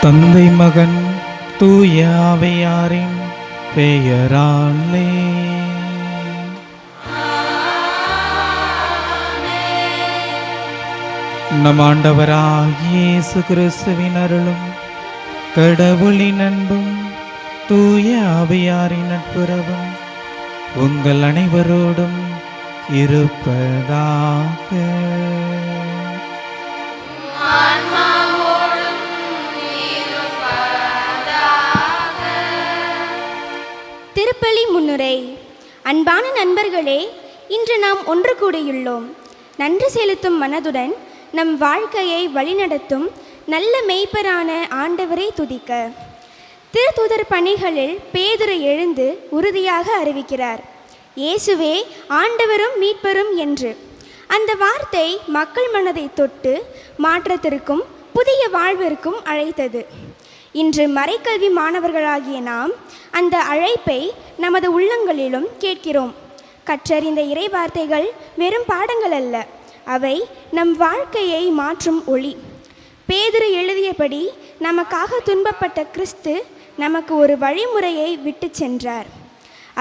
தந்தை மகன் தூய ஆவியாரின் பெயராலே. நம் ஆண்டவராகிய இயேசு கிறிஸ்துவின் அருளும் கடவுளின் அன்பும் தூய ஆவியாரின் நட்புறவும் உங்கள் அனைவரோடும் இருப்பதாக. திருப்பலி முன்னுரை. அன்பான நண்பர்களே, இன்று நாம் ஒன்று கூடியுள்ளோம். நன்றி செலுத்தும் மனதுடன் நம் வாழ்க்கையை வழிநடத்தும் நல்ல மெய்ப்பரான ஆண்டவரை துதிக்க. திருத்தூதர் பணிகளில் பேதுரு எழுந்து உறுதியாக அறிவிக்கிறார், இயேசுவே ஆண்டவரும் மீட்பரும் என்று. அந்த வார்த்தை மக்கள் மனதை தொட்டு மாற்றத்திற்கும் புதிய வாழ்விற்கும் அழைத்தது. இன்று மறைக்கல்வி மாணவர்களாகிய நாம் அந்த அழைப்பை நமது உள்ளங்களிலும் கேட்கிறோம். கற்றறிந்த இறை வார்த்தைகள் வெறும் பாடங்கள் அல்ல, அவை நம் வாழ்க்கையை மாற்றும் ஒளி. பேதுரு எழுதியபடி நமக்காக துன்பப்பட்ட கிறிஸ்து நமக்கு ஒரு வழிமுறையை விட்டு சென்றார்.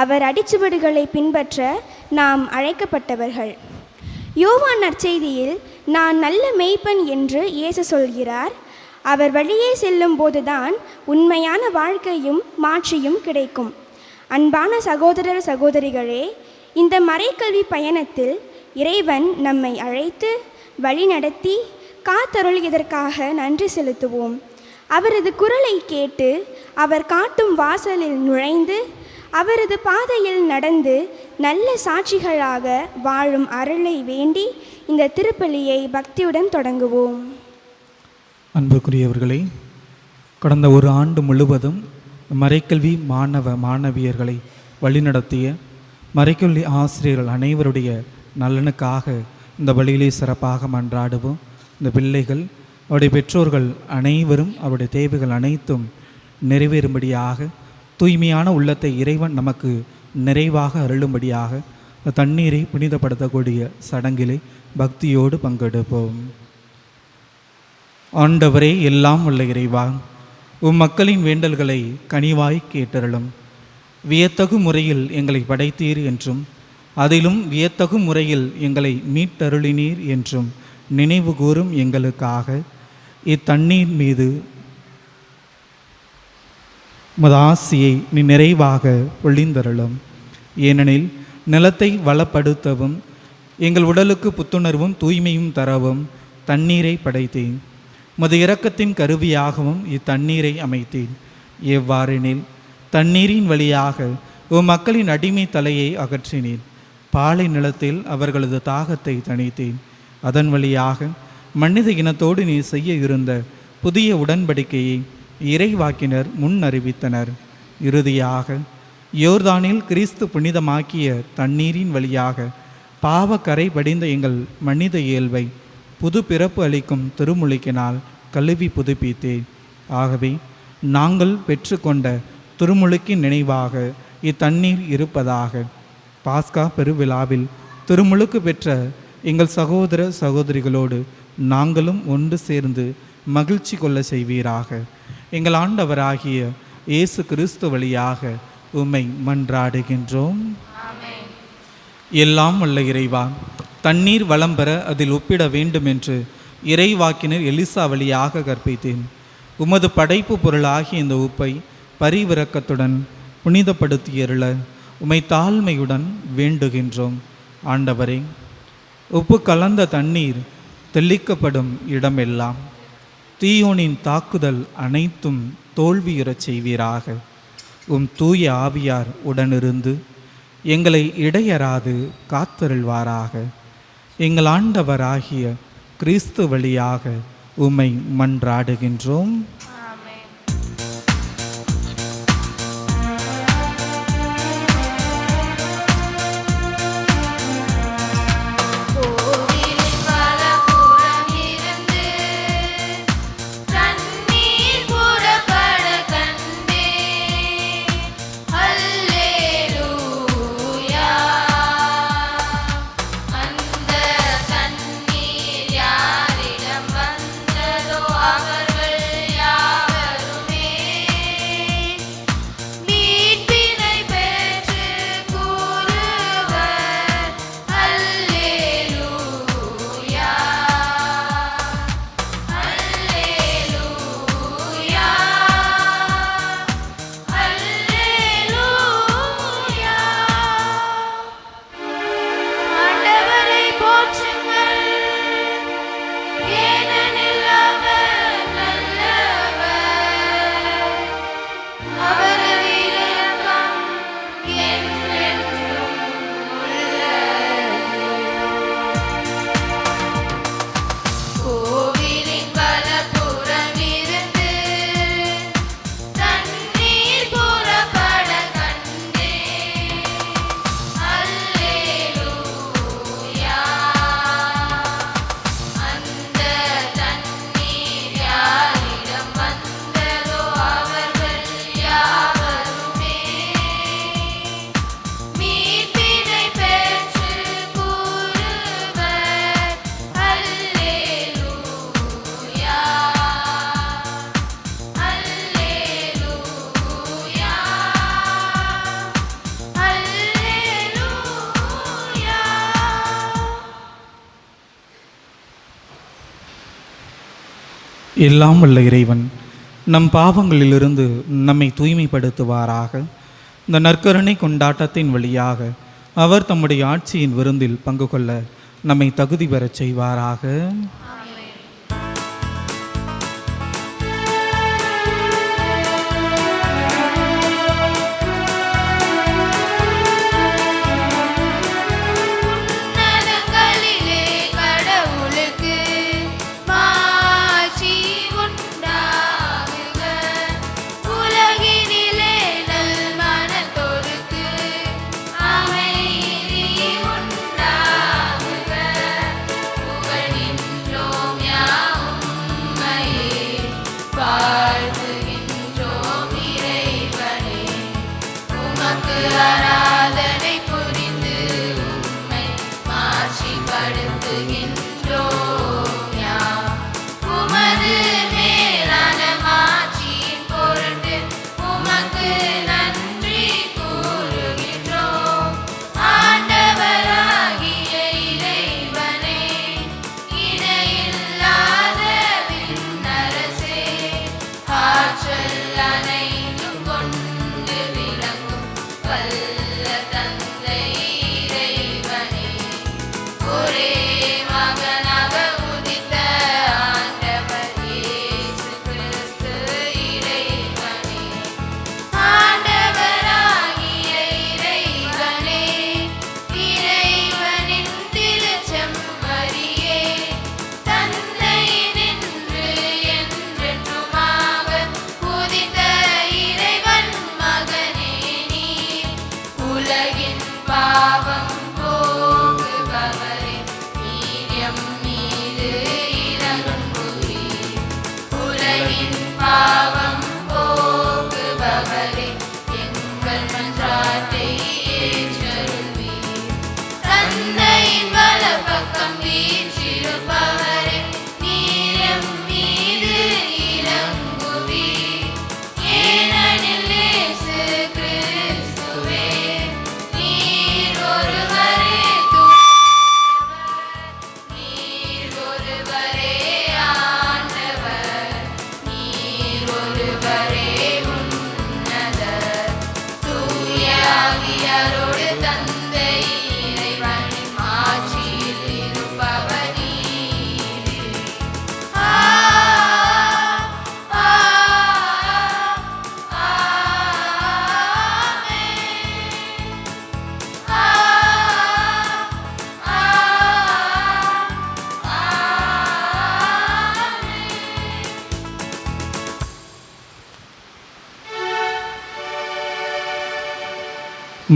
அவர் அடிச்சுவடுகளை பின்பற்ற நாம் அழைக்கப்பட்டவர்கள். யோவான் நற்செய்தியில் நான் நல்ல மெய்ப்பன் என்று இயேசு சொல்கிறார். அவர் வழியே செல்லும் போதுதான் உண்மையான வாழ்க்கையும் மாட்சியும் கிடைக்கும். அன்பான சகோதரர் சகோதரிகளே, இந்த மறைக்கல்வி பயணத்தில் இறைவன் நம்மை அழைத்து வழிநடத்தி காத்தருளியதற்காக நன்றி செலுத்துவோம். அவரது குரலை கேட்டு அவர் காட்டும் வாசலில் நுழைந்து அவரது பாதையில் நடந்து நல்ல சாட்சிகளாக வாழும் அருளை வேண்டி இந்த திருப்பலியை பக்தியுடன் தொடங்குவோம். அன்புக்குரியவர்களே, கடந்த ஒரு ஆண்டு முழுவதும் மறைக்கல்வி மாணவியர்களை வழிநடத்திய மறைக்கல்வி ஆசிரியர்கள் அனைவருடைய நலனுக்காக இந்த வழியிலே சிறப்பாக மன்றாடுவோம். இந்த பிள்ளைகள், அவருடைய பெற்றோர்கள் அனைவரும் அவருடைய தேவைகள் அனைத்தும் நிறைவேறும்படியாக, தூய்மையான உள்ளத்தை இறைவன் நமக்கு நிறைவாக அருளும்படியாக இந்த தண்ணீரை புனிதப்படுத்தக்கூடிய சடங்கிலே பக்தியோடு பங்கெடுப்போம். ஆண்டவரே, எல்லாம் உள்ள இறைவா, மக்களின் வேண்டல்களை கனிவாய் கேட்டருளும். வியத்தகு முறையில் எங்களை படைத்தீர் என்றும் அதிலும் வியத்தகு முறையில் எங்களை மீட்டருளினீர் என்றும் நினைவு கூறும் எங்களுக்காக இத்தண்ணீர் மீது உமது ஆசியை நீ நிறைவாக பொழிந்தருளும். ஏனெனில் நிலத்தை வளப்படுத்தவும் எங்கள் உடலுக்கு புத்துணர்வும் தூய்மையும் தரவும் தண்ணீரை படைத்தேன். உமது இரக்கத்தின் கருவியாகவும் இத்தண்ணீரை அமைத்தேன். எவ்வாறெனில் தண்ணீரின் வழியாக மக்களின் அடிமை தலையை அகற்றினேன். பாலை நிலத்தில் அவர்களது தாகத்தை தணித்தேன். அதன் வழியாக மனித இனத்தோடு நீ செய்ய இருந்த புதிய உடன்படிக்கையை இறைவாக்கினர் முன் அறிவித்தனர். இறுதியாக யோர்தானில் கிறிஸ்து புனிதமாக்கிய தண்ணீரின் வழியாக பாவக்கரை படிந்த எங்கள் மனித இயல்பை புது பிறப்பு அளிக்கும் திருமுழுக்கினால் கழுவி புதுப்பித்தேன். ஆகவே நாங்கள் பெற்றுக்கொண்ட திருமுழுக்கின் நினைவாக இத்தண்ணீர் இருப்பதாக. பாஸ்கா பெருவிழாவில் திருமுழுக்கு பெற்ற எங்கள் சகோதர சகோதரிகளோடு நாங்களும் ஒன்று சேர்ந்து மகிழ்ச்சி கொள்ள செய்வீராக. எங்கள் ஆண்டவராகிய இயேசு கிறிஸ்து வழியாக உம்மை மன்றாடுகின்றோம். எல்லாம் வல்ல இறைவா, தண்ணீர் வளம் பெற அதில் ஒப்பிட வேண்டும் என்று இறைவாக்கினர் எலிசா வழியாக கற்பித்தேன். உமது படைப்பு பொருளாகிய இந்த உப்பை பரிவிரக்கத்துடன் புனிதப்படுத்தியருள உம்மை தாழ்மையுடன் வேண்டுகின்றோம். ஆண்டவரே, உப்பு கலந்த தண்ணீர் தெளிக்கப்படும் இடமெல்லாம் தீயோனின் தாக்குதல் அனைத்தும் தோல்வியுறச் செய்வீராக. உம் தூய ஆவியார் உடனிருந்து எங்களை இடையறாது காத்தருள்வாராக. எங்கள் ஆண்டவராகிய கிறிஸ்து வழியாக உம்மை மன்றாடுகின்றோம். அவர்கள் யாவர் எல்லாம் வல்ல இறைவன் நம் பாவங்களிலிருந்து நம்மை தூய்மைப்படுத்துவாராக. இந்த நற்கருணை கொண்டாட்டத்தின் வழியாக அவர் தம்முடைய ஆட்சியின் விருந்தில் பங்கு கொள்ள நம்மை தகுதி பெறச் செய்வாராக.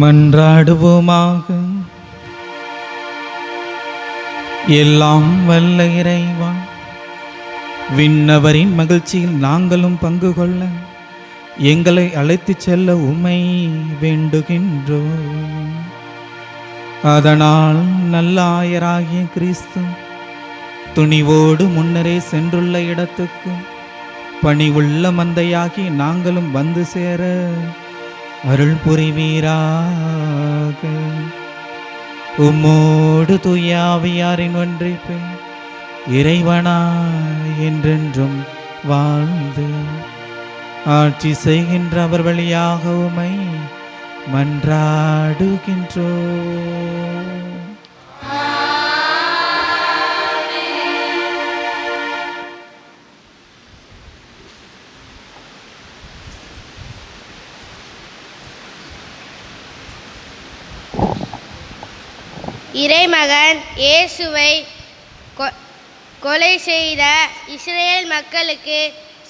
மன்றாடுவோமாக. எல்லாம் வல்ல இறைவா, விண்ணவரின் மகிழ்ச்சியில் நாங்களும் பங்கு கொள்ள எங்களை அழைத்துச் செல்ல உம்மை வேண்டுகின்றோம். அதனால் நல்ல ஆயராகிய கிறிஸ்து துணிவோடு முன்னரே சென்றுள்ள இடத்துக்கு பணிவுள்ள மந்தையாகி நாங்களும் வந்து சேர அருள் புரிவீராக. உம்மோடு தூயாவியாரின் ஒன்றிப்பில் இறைவனா என்றென்றும் வாழ்ந்து ஆட்சி செய்கின்ற அவர் வழியாக உம்மை மன்றாடுகின்றோம். இறைமகன் இயேசுவை கொலை செய்த இஸ்ரேல் மக்களுக்கு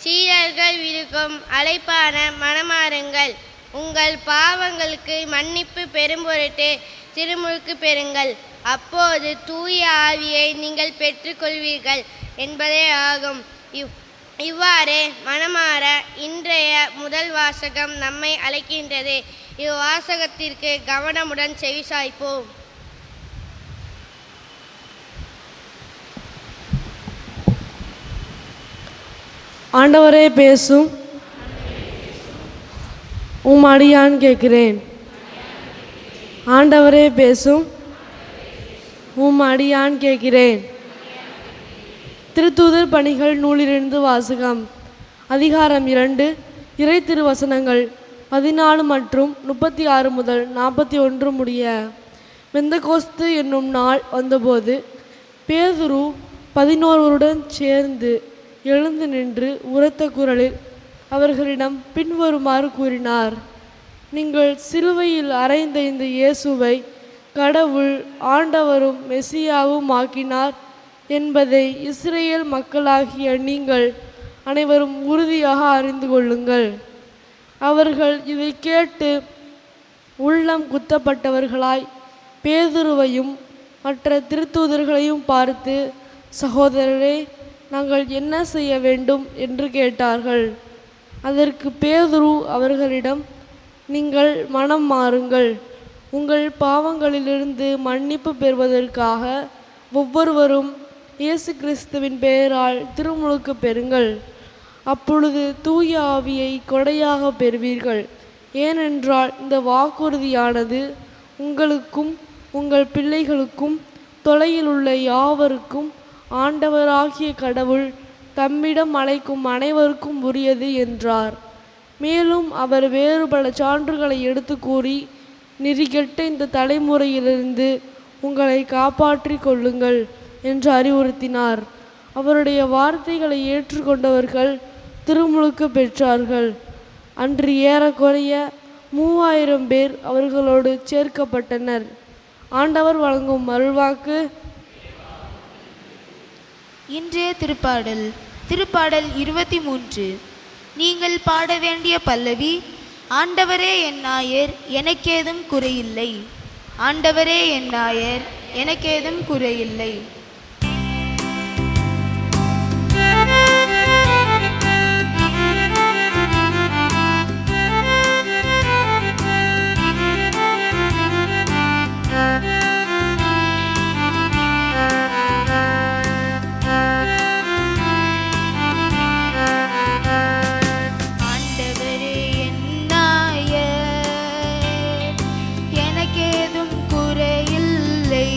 சீடர்கள் விடுக்கும் அழைப்பான மனமாறுங்கள், உங்கள் பாவங்களுக்கு மன்னிப்பு பெறும் பொருட்டு திருமுழுக்கு பெறுங்கள், அப்போது தூய ஆவியை நீங்கள் பெற்றுக்கொள்வீர்கள் என்பதே ஆகும். இவ்வாறு மனமாற இன்றைய முதல் வாசகம் நம்மை அழைக்கின்றது. இவ்வாசகத்திற்கு கவனமுடன் செவிசாய்ப்போம். ஆண்டவரே பேசும், உம் அடியான் கேட்கிறேன். ஆண்டவரே பேசும், உம் அடியான் கேட்கிறேன். திருத்தூதர் பணிகள் நூலிலிருந்து வாசகம். அதிகாரம் 2, இறை திருவசனங்கள் 14 மற்றும் 36 முதல் 41 முடிய. பெந்தகோஸ்து என்னும் நாள் வந்தபோது பேதுரு 11 சேர்ந்து எழுந்து நின்று உரத்த குரலில் அவர்களிடம் பின்வருமாறு கூறினார்: நீங்கள் சிலுவையில் அறைந்த இந்த இயேசுவை கடவுள் ஆண்டவரும் மெசியாவும் ஆக்கினார் என்பதை இஸ்ரேல் மக்களாகிய நீங்கள் அனைவரும் உறுதியாக அறிந்து கொள்ளுங்கள். அவர்கள் இதை கேட்டு உள்ளம் குத்தப்பட்டவர்களாய் பேதுருவையும் மற்ற திருத்தூதர்களையும் பார்த்து, சகோதரரே, நாங்கள் என்ன செய்ய வேண்டும் என்று கேட்டார்கள். அதற்கு பேதுரு அவர்களிடம், நீங்கள் மனம் மாறுங்கள், உங்கள் பாவங்களிலிருந்து மன்னிப்பு பெறுவதற்காக ஒவ்வொருவரும் இயேசு கிறிஸ்துவின் பெயரால் திருமுழுக்கு பெறுங்கள். அப்பொழுது தூய ஆவியை கொடையாக பெறுவீர்கள். ஏனென்றால் இந்த வாக்குறுதியானது உங்களுக்கும் உங்கள் பிள்ளைகளுக்கும் தொலையில் உள்ள யாவருக்கும் ஆண்டவராகிய கடவுள் தம்மிடம் அழைக்கும் அனைவருக்கும் உரியது என்றார். மேலும் அவர் வேறு பல சான்றுகளை எடுத்து கூறி, நெறிகெட்ட இந்த தலைமுறையிலிருந்து உங்களை காப்பாற்றிக் கொள்ளுங்கள் என்று அறிவுறுத்தினார். அவருடைய வார்த்தைகளை ஏற்றுக்கொண்டவர்கள் திருமுழுக்கு பெற்றார்கள். அன்று ஏறக்குறைய 3000 பேர் அவர்களோடு சேர்க்கப்பட்டனர். ஆண்டவர் வழங்கும் அருள்வாக்கு. இன்றைய திருப்பாடல். திருப்பாடல் 23. நீங்கள் பாட வேண்டிய பல்லவி: ஆண்டவரே என் நாயர், எனக்கேதும் குறையில்லை. ஆண்டவரே என் நாயர், எனக்கேதும் குறையில்லை. எனக்கேதும் குறையில்லை.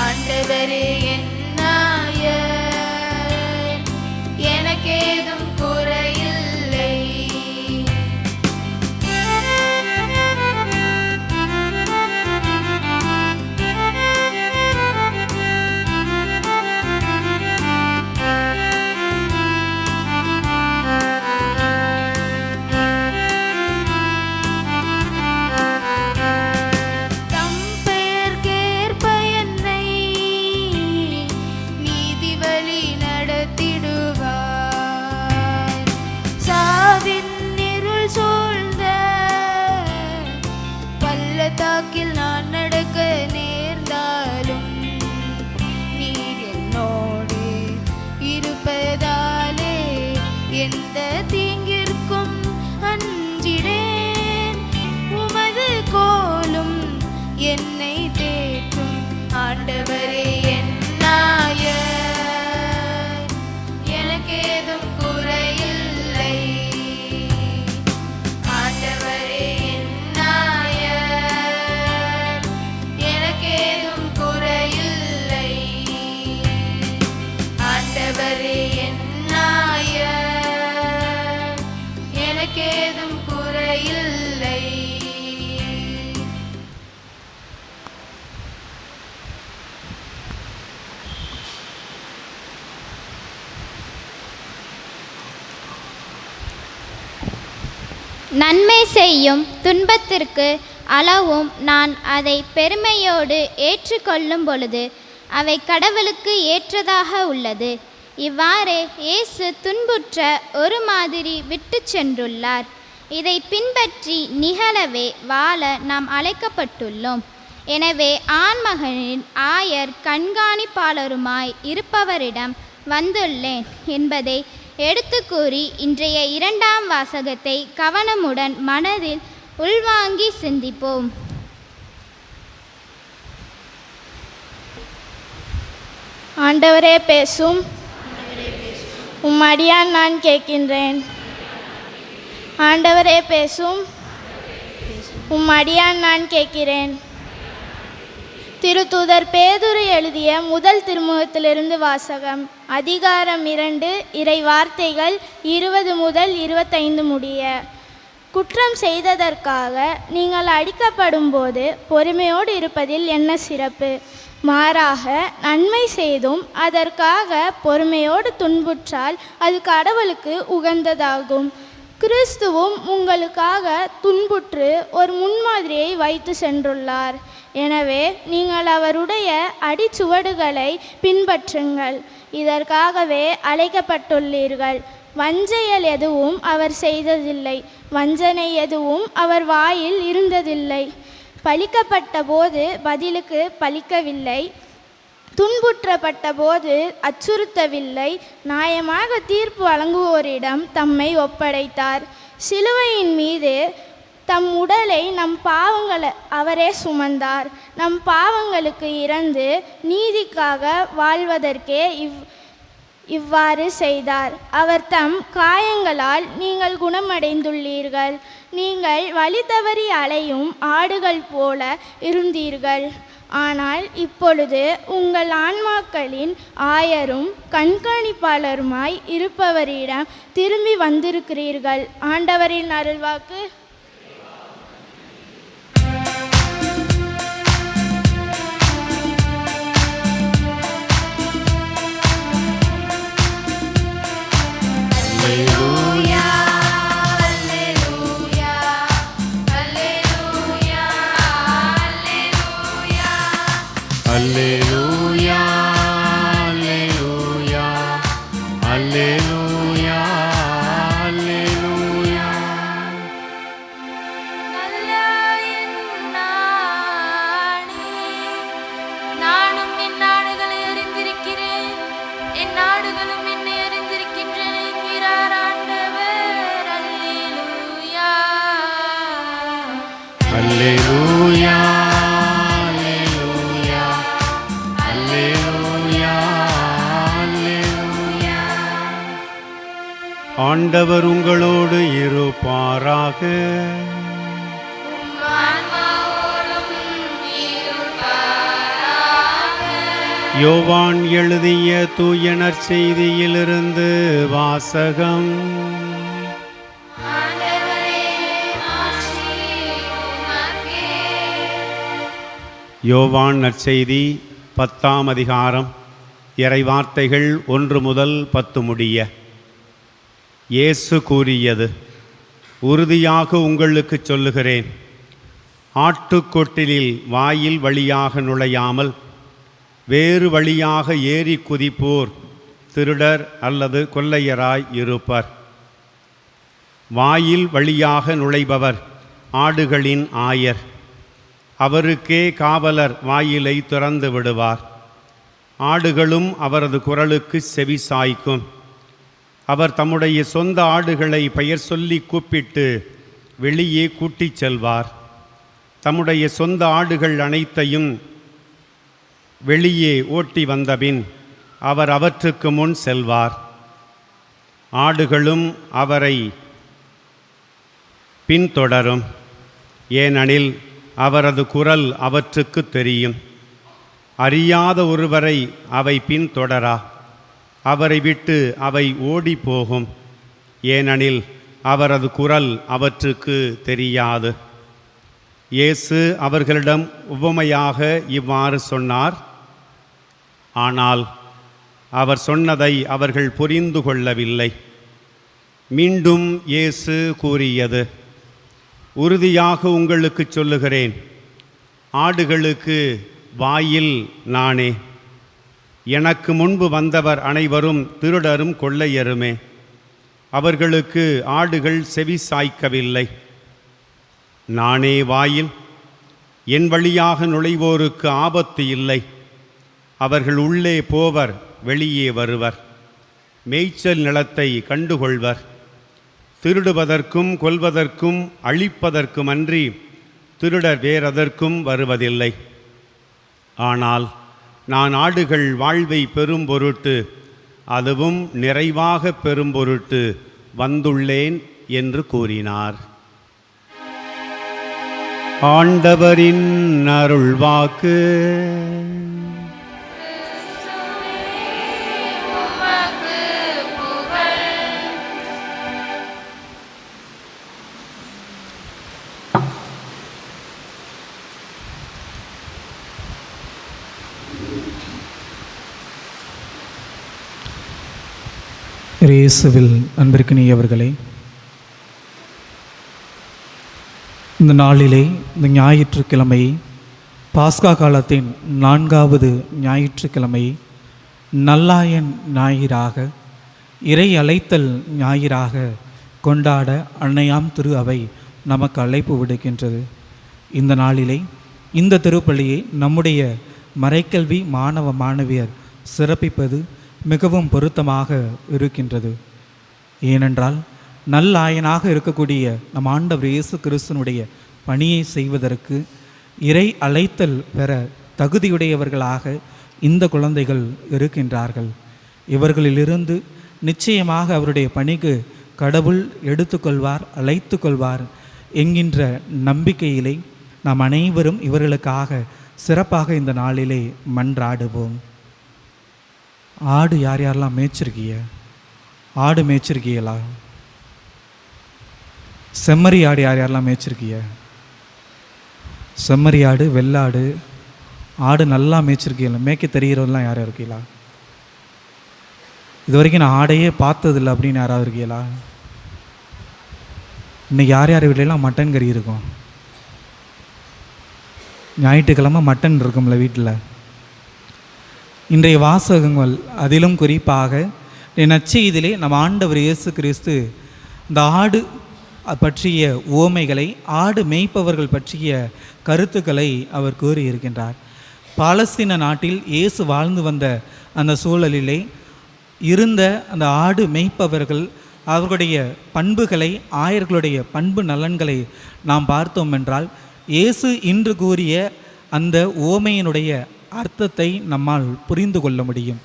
ஆண்டவரே என் நாயர், எனக்கேதும் குறையில்லை. தாக்கில் நான் நடக்க நேர்ந்தாலும் நீர் என்னோடு இருப்பதாலே எந்த தீங்கிற்கும் அஞ்சிடேன். உமது கோலும் என்னை தேற்றும். ஆண்டவரே என் நாயர், எனக்கேதும் எனக்கேதும் குறையில்லை. நன்மை செய்யும் துன்பத்திற்கு அளவும் நான் அதை பெருமையோடு ஏற்றுக்கொள்ளும் பொழுது அவை கடவுளுக்கு ஏற்றதாக உள்ளது. இவ்வாறு இயேசு துன்புற்ற ஒரு மாதிரி விட்டு சென்றுள்ளார். இதை பின்பற்றி நிகழவே வாழ நாம் அழைக்கப்பட்டுள்ளோம். எனவே ஆண்மகனின் ஆயர் கண்காணிப்பாளருமாய் இருப்பவரிடம் வந்துள்ளேன் என்பதை எடுத்து கூறி இன்றைய இரண்டாம் வாசகத்தை கவனமுடன் மனதில் உள்வாங்கி சிந்திப்போம். ஆண்டவரே பேசும், உம்மடியான் நான் கேட்கின்றேன். ஆண்டவரே பேசும், உம்மடியான் நான் கேட்கிறேன். திருத்தூதர் பேதுரு எழுதிய முதல் திருமுகத்திலிருந்து வாசகம். அதிகாரம் 2, இறை வார்த்தைகள் 20 முதல் 25 முடிய. குற்றம் செய்ததற்காக நீங்கள் அடிக்கப்படும் போது பொறுமையோடு இருப்பதில் என்ன சிறப்பு? மாறாக நன்மை செய்தும் அதற்காக பொறுமையோடு துன்புற்றால் அது கடவுளுக்கு உகந்ததாகும். கிறிஸ்துவும் உங்களுக்காக துன்புற்று ஒரு முன்மாதிரியை வைத்து சென்றுள்ளார். எனவே நீங்கள் அவருடைய அடிச்சுவடுகளை பின்பற்றுங்கள். இதற்காகவே அழைக்கப்பட்டுள்ளீர்கள். வஞ்சையல் எதுவும் அவர் செய்ததில்லை, வஞ்சனை எதுவும் அவர் வாயில் இருந்ததில்லை. பழிக்கப்பட்ட போது பதிலுக்கு பழிக்கவில்லை, துன்புற்றப்பட்ட போது அச்சுறுத்தவில்லை. நியாயமாக தீர்ப்பு வழங்குவோரிடம் தம்மை ஒப்படைத்தார். சிலுவையின் மீது தம் உடலை நம் பாவங்களை அவரே சுமந்தார். நம் பாவங்களுக்கு இறந்து நீதிக்காக வாழ்வதற்கே இவ்வாறு செய்தார். அவர் தம் காயங்களால் நீங்கள் குணமடைந்துள்ளீர்கள். நீங்கள் வழி தவறி அலையும் ஆடுகள் போல இருந்தீர்கள். ஆனால் இப்பொழுது உங்கள் ஆன்மாக்களின் ஆயரும் கண்காணிப்பாளருமாய் இருப்பவரிடம் திரும்பி வந்திருக்கிறீர்கள். ஆண்டவரின் அருள்வாக்கு. அல்லேலூயா, அல்லேலூயா, அல்லேலூயா, அல்லேலூயா. நல்ல என் நாடே, நானும் என் நாடுகளை அறிந்திருக்கிறேன், என் நாடுகளும் என்னை அறிந்திருக்கின்றன என்கிறார் ஆண்டவர். அல்லேலூயா, அல்லேலூயா, ஆண்டவர் உங்களோடு இருப்பாராக. யோவான் எழுதிய தூய நற்செய்தியிலிருந்து வாசகம். யோவான் நற்செய்தி 10ஆம் அதிகாரம், இறை வார்த்தைகள் 1 முதல் 10 முடிய. இயேசு கூறியது, உறுதியாக உங்களுக்கு சொல்லுகிறேன், ஆட்டுக்கொட்டிலில் வாயில் வழியாக நுழையாமல் வேறு வழியாக ஏறி குதிப்போர் திருடர் அல்லது கொள்ளையராய் இருப்பர். வாயில் வழியாக நுழைபவர் ஆடுகளின் ஆயர். அவருக்கே காவலர் வாயிலை திறந்து விடுவார். ஆடுகளும் அவரது குரலுக்கு செவி சாய்க்கும். அவர் தம்முடைய சொந்த ஆடுகளை பெயர் சொல்லி கூப்பிட்டு வெளியே கூட்டிச் செல்வார். தம்முடைய சொந்த ஆடுகள் அனைத்தையும் வெளியே ஓட்டி வந்தபின் அவர் அவற்றுக்கு முன் செல்வார். ஆடுகளும் அவரை பின்தொடரும், ஏனெனில் அவரது குரல் அவற்றுக்கு தெரியும். அறியாத ஒருவரை அவை பின்தொடரா. அவரை விட்டு அவை ஓடி போகும், ஏனெனில் அவரது குரல் அவற்றுக்கு தெரியாது. இயேசு அவர்களிடம் உவமையாக இவ்வாறு சொன்னார். ஆனால் அவர் சொன்னதை அவர்கள் புரிந்து கொள்ளவில்லை. மீண்டும் இயேசு கூறியது, உறுதியாக உங்களுக்கு சொல்லுகிறேன், ஆடுகளுக்கு வாயில் நானே. எனக்கு முன்பு வந்தவர் அனைவரும் திருடரும் கொள்ளையருமே. அவர்களுக்கு ஆடுகள் செவி சாய்க்கவில்லை. நானே வாயில். என் வழியாக நுழைவோருக்கு ஆபத்து இல்லை. அவர்கள் உள்ளே போவர், வெளியே வருவர், மேய்ச்சல் நிலத்தை கண்டுகொள்வர். திருடுவதற்கும் கொல்வதற்கும் அழிப்பதற்கும் அன்றி திருடர் வேறெதற்கும் வருவதில்லை. ஆனால் நான் ஆடுகள் வாழ்வை பெறும் பொருட்டு, அதுவும் நிறைவாக பெறும் பொருட்டு வந்துள்ளேன் என்று கூறினார். ஆண்டவரின் அருள்வாக்கு. இயேசுவில் அன்பிற்கினியவர்களே, இந்த நாளிலே, இந்த ஞாயிற்றுக்கிழமை, பாஸ்கா காலத்தின் 4வது ஞாயிற்றுக்கிழமை, நல்லாயன் ஞாயிறாக, இறை அழைத்தல் ஞாயிறாக கொண்டாட அன்னையாம் திரு அவை நமக்கு அழைப்பு விடுக்கின்றது. இந்த நாளிலே இந்த திருப்பலியை நம்முடைய மறைக்கல்வி மாணவ மாணவியர் சிறப்பிப்பது மிகவும் பொருத்தமாக இருக்கின்றது. ஏனென்றால் நல்லாயனாக இருக்கக்கூடிய நம் ஆண்டவர் இயேசு கிறிஸ்துனுடைய பணியை செய்வதற்கு இறை அழைத்தல் பெற தகுதியுடையவர்களாக இந்த குழந்தைகள் இருக்கின்றார்கள். இவர்களிலிருந்து நிச்சயமாக அவருடைய பணிக்கு கடவுள் எடுத்துக்கொள்வார், அழைத்து கொள்வார் என்கின்ற நம்பிக்கையிலே நாம் அனைவரும் இவர்களுக்காக சிறப்பாக இந்த நாளிலே மன்றாடுவோம். ஆடு யார் யாரெல்லாம் மேய்ச்சிருக்கீங்க? ஆடு மேய்ச்சிருக்கீங்களா? செம்மறி ஆடு யார் யாரெல்லாம் மேய்ச்சிருக்கீங்க? செம்மறி ஆடு, வெள்ளாடு, ஆடு நல்லா மேய்ச்சிருக்கீங்களா? மேய்க்க தெரிகிறவங்களாம் யாரும் இருக்கீங்களா? இது வரைக்கும் நான் ஆடையே பார்த்ததில்லை அப்படின்னு யாராவது இருக்கீங்களா? இன்னைக்கு யார் யார் வீட்டிலலாம் மட்டன் கறி இருக்கும்? ஞாயிற்றுக்கிழமை மட்டன் இருக்கும்ல வீட்டில். இன்றைய வாசகங்கள் அதிலும் குறிப்பாக நற்செய்தியிலே நம் ஆண்டவர் இயேசு கிறிஸ்து இந்த ஆடு பற்றிய உவமைகளை, ஆடு மேய்ப்பவர்கள் பற்றிய கருத்துக்களை அவர் கூறியிருக்கின்றார். பாலஸ்தீன நாட்டில் இயேசு வாழ்ந்து வந்த அந்த சூழலிலே இருந்த அந்த ஆடு மேய்ப்பவர்கள் அவர்களுடைய பண்புகளை, ஆயர்களுடைய பண்பு நலன்களை நாம் பார்த்தோம் என்றால், இயேசு இன்று கூறிய அந்த உவமையினுடைய அர்த்தத்தை நம்மால் புரிந்து கொள்ள முடியும்.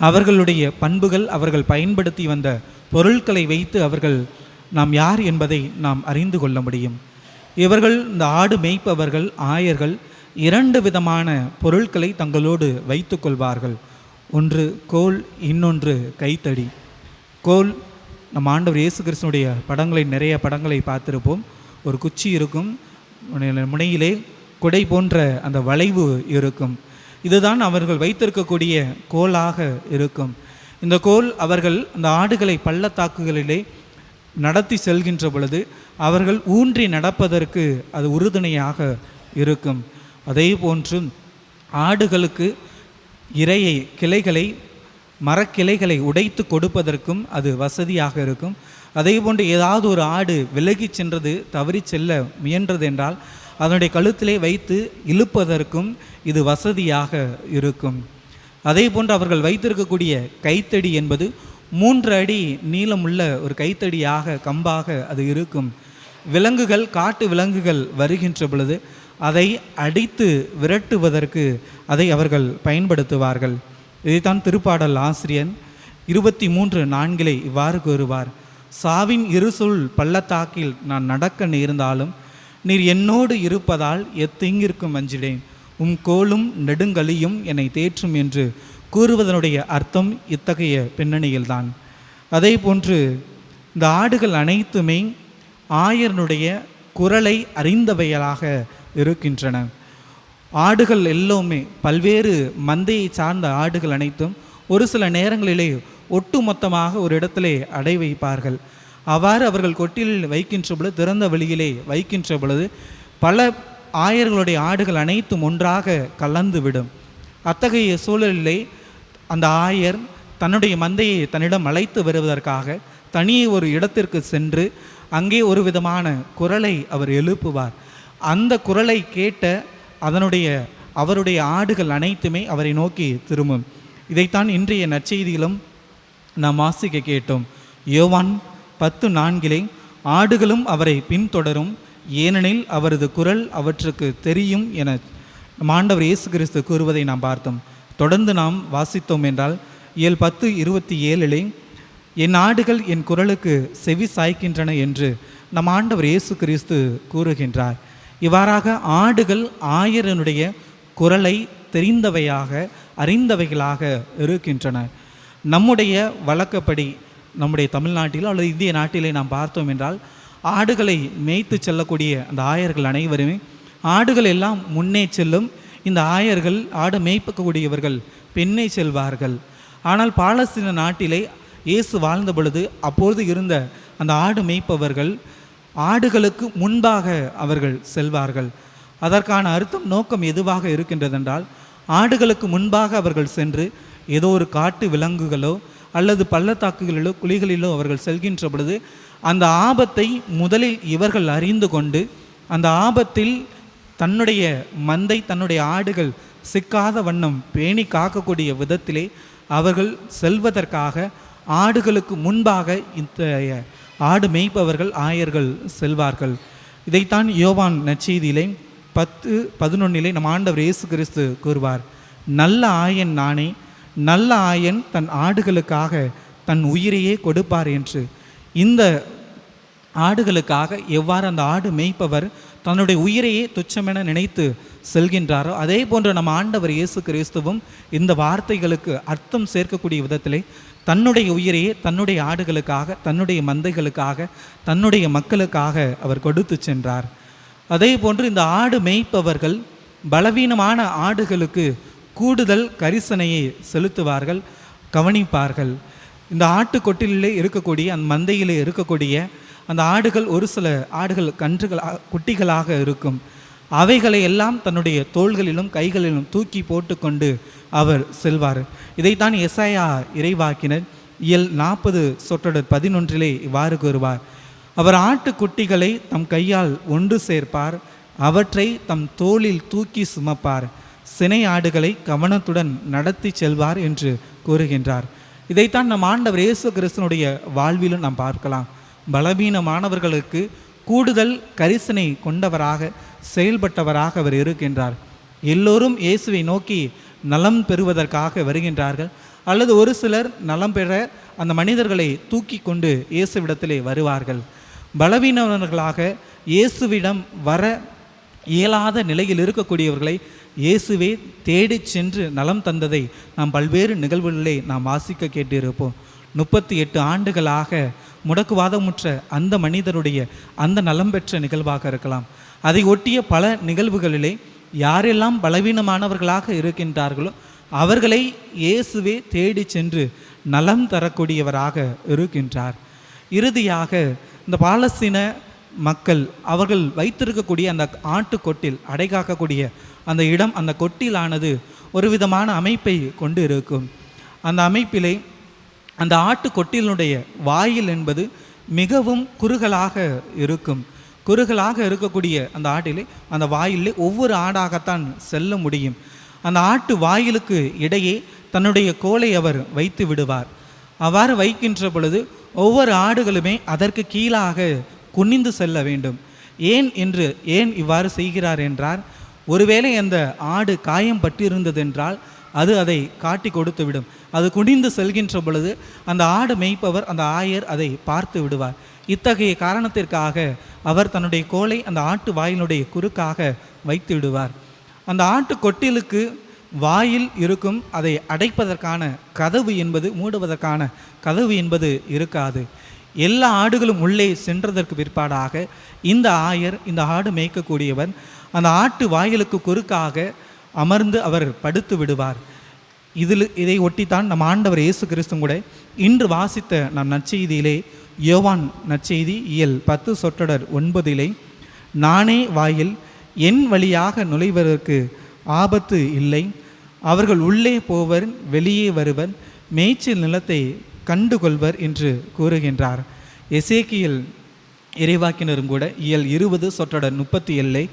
அவர்களுடைய பண்புகள், அவர்கள் பயன்படுத்தி வந்த பொருட்களை வைத்து அவர்கள் நாம் யார் என்பதை நாம் அறிந்து கொள்ள முடியும். இவர்கள், இந்த ஆடு மேய்ப்பவர்கள், ஆயர்கள் 2 விதமான பொருட்களை தங்களோடு வைத்து கொள்வார்கள். ஒன்று கோல், இன்னொன்று கைத்தடி. கோல், நம் ஆண்டவர் இயேசு கிறிஸ்துனுடைய படங்களை, நிறைய படங்களை பார்த்திருப்போம். ஒரு குச்சி இருக்கும், முனையிலே குடை போன்ற அந்த வளைவு இருக்கும். இதுதான் அவர்கள் வைத்திருக்கக்கூடிய கோலாக இருக்கும். இந்த கோல் அவர்கள் அந்த ஆடுகளை பள்ளத்தாக்குகளிலே நடத்தி செல்கின்ற பொழுது அவர்கள் ஊன்றி நடப்பதற்கு அது உறுதுணையாக இருக்கும். அதே போன்று ஆடுகளுக்கு இரையை, கிளைகளை, மரக்கிளைகளை உடைத்து கொடுப்பதற்கும் அது வசதியாக இருக்கும். அதே போன்று ஏதாவது ஒரு ஆடு விலகி சென்றது, தவறி செல்ல முயன்றது என்றால் அதனுடைய கழுத்திலே வைத்து இழுப்பதற்கும் இது வசதியாக இருக்கும். அதே போன்று அவர்கள் வைத்திருக்கக்கூடிய கைத்தடி என்பது 3 அடி நீளமுள்ள ஒரு கைத்தடியாக, கம்பாக அது இருக்கும். விலங்குகள், காட்டு விலங்குகள் வருகின்ற பொழுது அதை அடித்து விரட்டுவதற்கு அதை அவர்கள் பயன்படுத்துவார்கள். இதைத்தான் திருப்பாடல் ஆசிரியன் 23:4 இவ்வாறு கூறுவார்: சாவின் இருசுள் பள்ளத்தாக்கில் நான் நடக்க நேர்ந்தாலும் நீர் என்னோடு இருப்பதால் எத்தீங்கிற்கும் அஞ்சிடேன், கோலும் நெடுங்கலியும் என்னை தேற்றும் என்று கூறுவதனுடைய அர்த்தம் இத்தகைய பின்னணியில்தான். அதே போன்று இந்த ஆடுகள் அனைத்துமே ஆயரனுடைய குரலை அறிந்தவைகளாக இருக்கின்றன. ஆடுகள் எல்லோருமே பல்வேறு மந்தையை சார்ந்த ஆடுகள் அனைத்தும் ஒரு சில நேரங்களிலே ஒட்டுமொத்தமாக ஒரு இடத்திலே அடை வைப்பார்கள். அவ்வாறு அவர்கள் கொட்டிலில் வைக்கின்ற பொழுது, திறந்த வெளியிலே வைக்கின்ற பொழுது பல ஆயர்களுடைய ஆடுகள் அனைத்தும் ஒன்றாக கலந்து விடும். அத்தகைய சூழலிலே அந்த ஆயர் தன்னுடைய மந்தையை தன்னிடம் அழைத்து வருவதற்காக தனியே ஒரு இடத்திற்கு சென்று அங்கே ஒரு விதமான குரலை அவர் எழுப்புவார். அந்த குரலை கேட்ட அவருடைய ஆடுகள் அனைத்துமே அவரை நோக்கி திரும்பும். இதைத்தான் இன்றைய நற்செய்தியிலும் நாம் வாசிக்க கேட்டோம். யோவான் 10:4 ஆடுகளும் அவரை பின்தொடரும், ஏனெனில் அவரது குரல் அவற்றுக்கு தெரியும் என ஆண்டவர் இயேசு கிறிஸ்து கூறுவதை நாம் பார்த்தோம். தொடர்ந்து நாம் வாசித்தோம் என்றால் 10:27 என் ஆடுகள் என் குரலுக்கு செவி சாய்க்கின்றன என்று நம் ஆண்டவர் இயேசு கிறிஸ்து கூறுகின்றார். இவ்வாறாக ஆடுகள் ஆயரனுடைய குரலை தெரிந்தவையாக அறிந்தவைகளாக இருக்கின்றன. நம்முடைய வழக்கப்படி நம்முடைய தமிழ்நாட்டிலோ அல்லது இந்திய நாட்டிலே நாம் பார்த்தோம் என்றால் ஆடுகளை மேய்த்து செல்லக்கூடிய அந்த ஆயர்கள் அனைவருமே ஆடுகள் எல்லாம் முன்னே செல்லும், இந்த ஆயர்கள் ஆடு மேய்ப்பக்கூடியவர்கள் பின்னே செல்வார்கள். ஆனால் பாலஸ்தீன நாட்டிலே இயேசு வாழ்ந்த பொழுது அப்பொழுது இருந்த அந்த ஆடு மேய்ப்பவர்கள் ஆடுகளுக்கு முன்பாக அவர்கள் செல்வார்கள். அதற்கான அர்த்தம் நோக்கம் எதுவாக இருக்கின்றதென்றால், ஆடுகளுக்கு முன்பாக அவர்கள் சென்று ஏதோ ஒரு காட்டு விலங்குகளோ அல்லது பள்ளத்தாக்குகளிலோ குழிகளிலோ அவர்கள் செல்கின்ற பொழுது அந்த ஆபத்தை முதலில் இவர்கள் அறிந்து கொண்டு அந்த ஆபத்தில் தன்னுடைய மந்தை தன்னுடைய ஆடுகள் சிக்காத வண்ணம் பேணி காக்கக்கூடிய விதத்திலே அவர்கள் செல்வதற்காக ஆடுகளுக்கு முன்பாக இந்த ஆடு மேய்ப்பவர்கள் ஆயர்கள் செல்வார்கள். இதைத்தான் யோவான் நற்செய்தியிலே 10:11 நம் ஆண்டவர் இயேசு கிறிஸ்து கூறுவார், நல்ல ஆயன் நானே, நல்ல ஆயன் தன் ஆடுகளுக்காக தன் உயிரையே கொடுப்பார் என்று. இந்த ஆடுகளுக்காக எவ்வாறு அந்த ஆடு மேய்ப்பவர் தன்னுடைய உயிரையே துச்சமென நினைத்து செல்கின்றாரோ அதே போன்று நம்ம ஆண்டவர் இயேசு கிறிஸ்துவும் இந்த வார்த்தைகளுக்கு அர்த்தம் சேர்க்கக்கூடிய விதத்திலே தன்னுடைய உயிரையே தன்னுடைய ஆடுகளுக்காக தன்னுடைய மந்தைகளுக்காக தன்னுடைய மக்களுக்காக அவர் கொடுத்து சென்றார். அதே போன்று இந்த ஆடு மேய்ப்பவர்கள் பலவீனமான ஆடுகளுக்கு கூடுதல் கரிசனையை செலுத்துவார்கள், கவனிப்பார்கள். இந்த ஆட்டுக்கொட்டிலே இருக்கக்கூடிய அந்த மந்தையிலே இருக்கக்கூடிய அந்த ஆடுகள் ஒரு சில ஆடுகள் குட்டிகளாக இருக்கும். அவைகளை எல்லாம் தன்னுடைய தோள்களிலும் கைகளிலும் தூக்கி போட்டுக்கொண்டு அவர் செல்வார். இதைத்தான் எசாயா இறைவாக்கினர் 40:11 இவ்வாறு கூறுவார், அவர் ஆட்டுக்குட்டிகளை தம் கையால் ஒன்று சேர்ப்பார், அவற்றை தம் தோளில் தூக்கி சுமப்பார், சினை ஆடுகளை கவனத்துடன் நடத்தி செல்வார் என்று கூறுகின்றார். இதைத்தான் நம் ஆண்டவர் இயேசு கிறிஸ்துனுடைய வாழ்விலும் நாம் பார்க்கலாம். பலவீனமானவர்களுக்கு கூடுதல் கரிசனை கொண்டவராக செயல்பட்டவராக அவர் இருக்கின்றார். எல்லோரும் இயேசுவை நோக்கி நலம் பெறுவதற்காக வருகின்றார்கள், அல்லது ஒரு சிலர் நலம் பெற அந்த மனிதர்களை தூக்கி கொண்டு இயேசுவிடத்திலே வருவார்கள். பலவீனவர்களாக இயேசுவிடம் வர இயலாத நிலையில் இருக்கக்கூடியவர்களை இயேசுவே தேடி சென்று நலம் தந்ததை நாம் பல்வேறு நிகழ்வுகளிலே நாம் வாசிக்க கேட்டிருப்போம். 38 ஆண்டுகளாக முடக்குவாதமுற்ற அந்த மனிதருடைய அந்த நலம் பெற்ற நிகழ்வாக இருக்கலாம். அதை ஒட்டிய பல நிகழ்வுகளிலே யாரெல்லாம் பலவீனமானவர்களாக இருக்கின்றார்களோ அவர்களை இயேசுவே தேடி சென்று நலம் தரக்கூடியவராக இருக்கின்றார். இறுதியாக இந்த பாலஸ்தீன மக்கள் அவர்கள் வைத்திருக்கக்கூடிய அந்த ஆட்டுக்கொட்டில் அடைகாக்கக்கூடிய அந்த இடம், அந்த கொட்டிலானது ஒரு விதமான அமைப்பை கொண்டு இருக்கும். அந்த அமைப்பிலே அந்த ஆட்டுக்கொட்டிலுடைய வாயில் என்பது மிகவும் குறுகலாக இருக்கும். குறுகலாக இருக்கக்கூடிய அந்த ஆட்டிலே அந்த வாயிலே ஒவ்வொரு ஆடாகத்தான் செல்ல முடியும். அந்த ஆட்டு வாயிலுக்கு இடையே தன்னுடைய கோலை அவர் வைத்து விடுவார். அவ்வாறு வைக்கின்ற பொழுது ஒவ்வொரு ஆடுகளுமே அதற்கு கீழாக குனிந்து செல்ல வேண்டும். ஏன் இவ்வாறு செய்கிறார் என்றால், ஒருவேளை அந்த ஆடு காயம் பட்டிருந்ததென்றால் அது அதை காட்டி கொடுத்து விடும். அது குனிந்து செல்கின்ற பொழுது அந்த ஆடு மேய்ப்பவர் அந்த ஆயர் அதை பார்த்து விடுவார். இத்தகைய காரணத்திற்காக அவர் தன்னுடைய கோலை அந்த ஆட்டு வாயிலுடைய குறுக்காக வைத்து விடுவார். அந்த ஆட்டு கொட்டிலுக்கு வாயில் இருக்கும், அதை அடைப்பதற்கான கதவு என்பது, மூடுவதற்கான கதவு என்பது இருக்காது. எல்லா ஆடுகளும் உள்ளே சென்றதற்கு பிற்பாடாக இந்த ஆயர், இந்த ஆடு மேய்க்கக்கூடியவர், அந்த ஆட்டு வாயிலுக்கு குறுக்காக அமர்ந்து அவர் படுத்து விடுவார். இதை ஒட்டித்தான் நம் ஆண்டவர் இயேசு கிறிஸ்து கூட இன்று வாசித்த நம் நற்செய்தியிலே, யோவான் நற்செய்தி இயல் 10 சொற்றொடர் 9 நானே வாயில், என் வழியாக நுழைவதற்கு ஆபத்து இல்லை, அவர்கள் உள்ளே போவர் வெளியே வருவர், மேய்ச்சல் நிலத்தை கண்டுகொள்வர் என்று கூறுகின்றார். எசேக்கியேல் இறைவாக்கினரும் கூட இயல் 20 சொற்றொடர் 37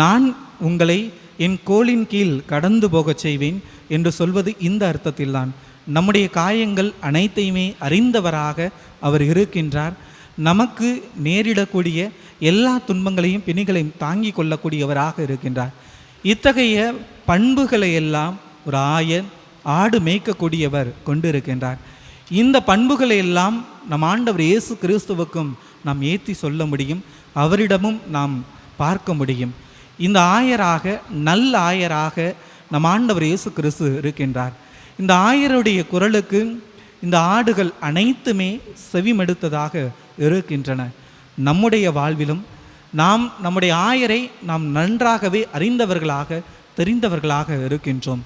நான் உங்களை என் கோலின் கீழ் கடந்து போகச் செய்வேன் என்று சொல்வது இந்த அர்த்தத்தில்தான். நம்முடைய காயங்கள் அனைத்தையுமே அறிந்தவராக அவர் இருக்கின்றார். நமக்கு நேரிடக்கூடிய எல்லா துன்பங்களையும் பிணிகளையும் தாங்கி கொள்ளக்கூடியவராக இருக்கின்றார். இத்தகைய பண்புகளை எல்லாம் ஒரு ஆயர், ஆடு மேய்க்கக்கூடியவர் கொண்டிருக்கின்றார். இந்த பண்புகளை எல்லாம் நம் ஆண்டவர் இயேசு கிறிஸ்துவுக்கும் நாம் ஏற்றி சொல்ல முடியும், அவரிடமும் நாம் பார்க்க முடியும். இந்த ஆயராக, நல்ல ஆயராக நம் ஆண்டவர் இயேசு கிறிஸ்து இருக்கின்றார். இந்த ஆயருடைய குரலுக்கு இந்த ஆடுகள் அனைத்துமே செவிமடுத்ததாக இருக்கின்றன. நம்முடைய வாழ்விலும் நாம் நம்முடைய ஆயரை நாம் நன்றாகவே அறிந்தவர்களாக, தெரிந்தவர்களாக இருக்கின்றோம்.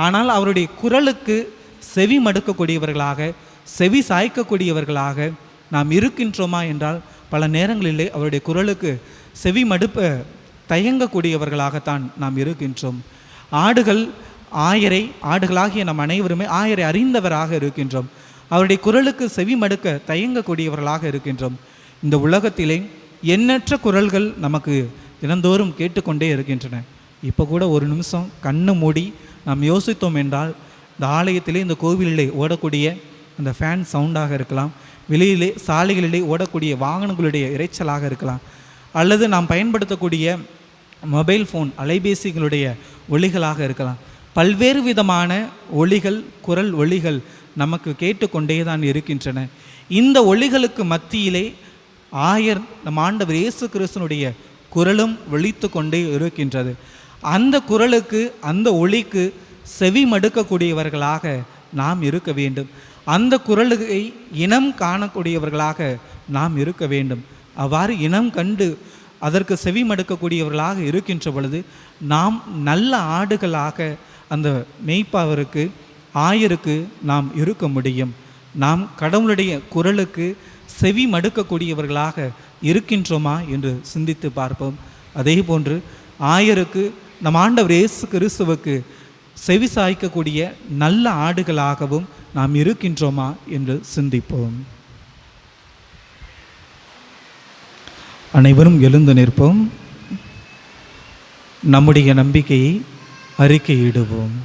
ஆனால் அவருடைய குரலுக்கு செவி மடுக்கக்கூடியவர்களாக, செவி சாய்க்கக்கூடியவர்களாக நாம் இருக்கின்றோமா என்றால் பல நேரங்களிலே அவருடைய குரலுக்கு செவி மடுப்ப தயங்கக்கூடியவர்களாகத்தான் நாம் இருக்கின்றோம். ஆடுகளாகிய நம் அனைவருமே ஆயரை அறிந்தவராக இருக்கின்றோம். அவருடைய குரலுக்கு செவி மடுக்க தயங்கக்கூடியவர்களாக இருக்கின்றோம். இந்த உலகத்திலே எண்ணற்ற குரல்கள் நமக்கு தினந்தோறும் கேட்டுக்கொண்டே இருக்கின்றன. இப்போ கூட ஒரு நிமிஷம் கண்ணு மூடி நாம் யோசித்தோம் என்றால், இந்த ஆலயத்திலே, இந்த கோவிலிலே ஓடக்கூடிய அந்த ஃபேன் சவுண்டாக இருக்கலாம், வெளியிலே சாலைகளிலே ஓடக்கூடிய வாகனங்களுடைய இரைச்சலாக இருக்கலாம், அல்லது நாம் பயன்படுத்தக்கூடிய மொபைல் ஃபோன் அலைபேசிகளுடைய ஒலிகளாக இருக்கலாம். பல்வேறு விதமான ஒலிகள், குரல் ஒலிகள் நமக்கு கேட்டுக்கொண்டே தான் இருக்கின்றன. இந்த ஒலிகளுக்கு மத்தியிலே ஆயர், நம் ஆண்டவர் இயேசு கிறிஸ்துனுடைய குரலும் ஒலித்து கொண்டே இருக்கின்றது. அந்த குரலுக்கு, அந்த ஒலிக்கு செவி மடுக்கக்கூடியவர்களாக நாம் இருக்க வேண்டும். அந்த குரலுக்கு இனம் காணக்கூடியவர்களாக நாம் இருக்க வேண்டும். அவ்வாறு இனம் கண்டு அதற்கு செவி மடுக்கக்கூடியவர்களாக இருக்கின்ற பொழுது நாம் நல்ல ஆடுகளாக அந்த மேய்ப்பவருக்கு, ஆயருக்கு நாம் இருக்க முடியும். நாம் கடவுளுடைய குரலுக்கு செவி மடுக்கக்கூடியவர்களாக இருக்கின்றோமா என்று சிந்தித்து பார்ப்போம். அதே போன்று ஆயருக்கு, நம் ஆண்டவர் இயேசு கிறிஸ்துவுக்கு செவி சாய்க்கக்கூடிய நல்ல ஆடுகளாகவும் நாம் இருக்கின்றோமா என்று சிந்திப்போம். அனைவரும் எழுந்து நிற்போம். நம்முடைய நம்பிக்கையை அறிக்கையிடுவோம்.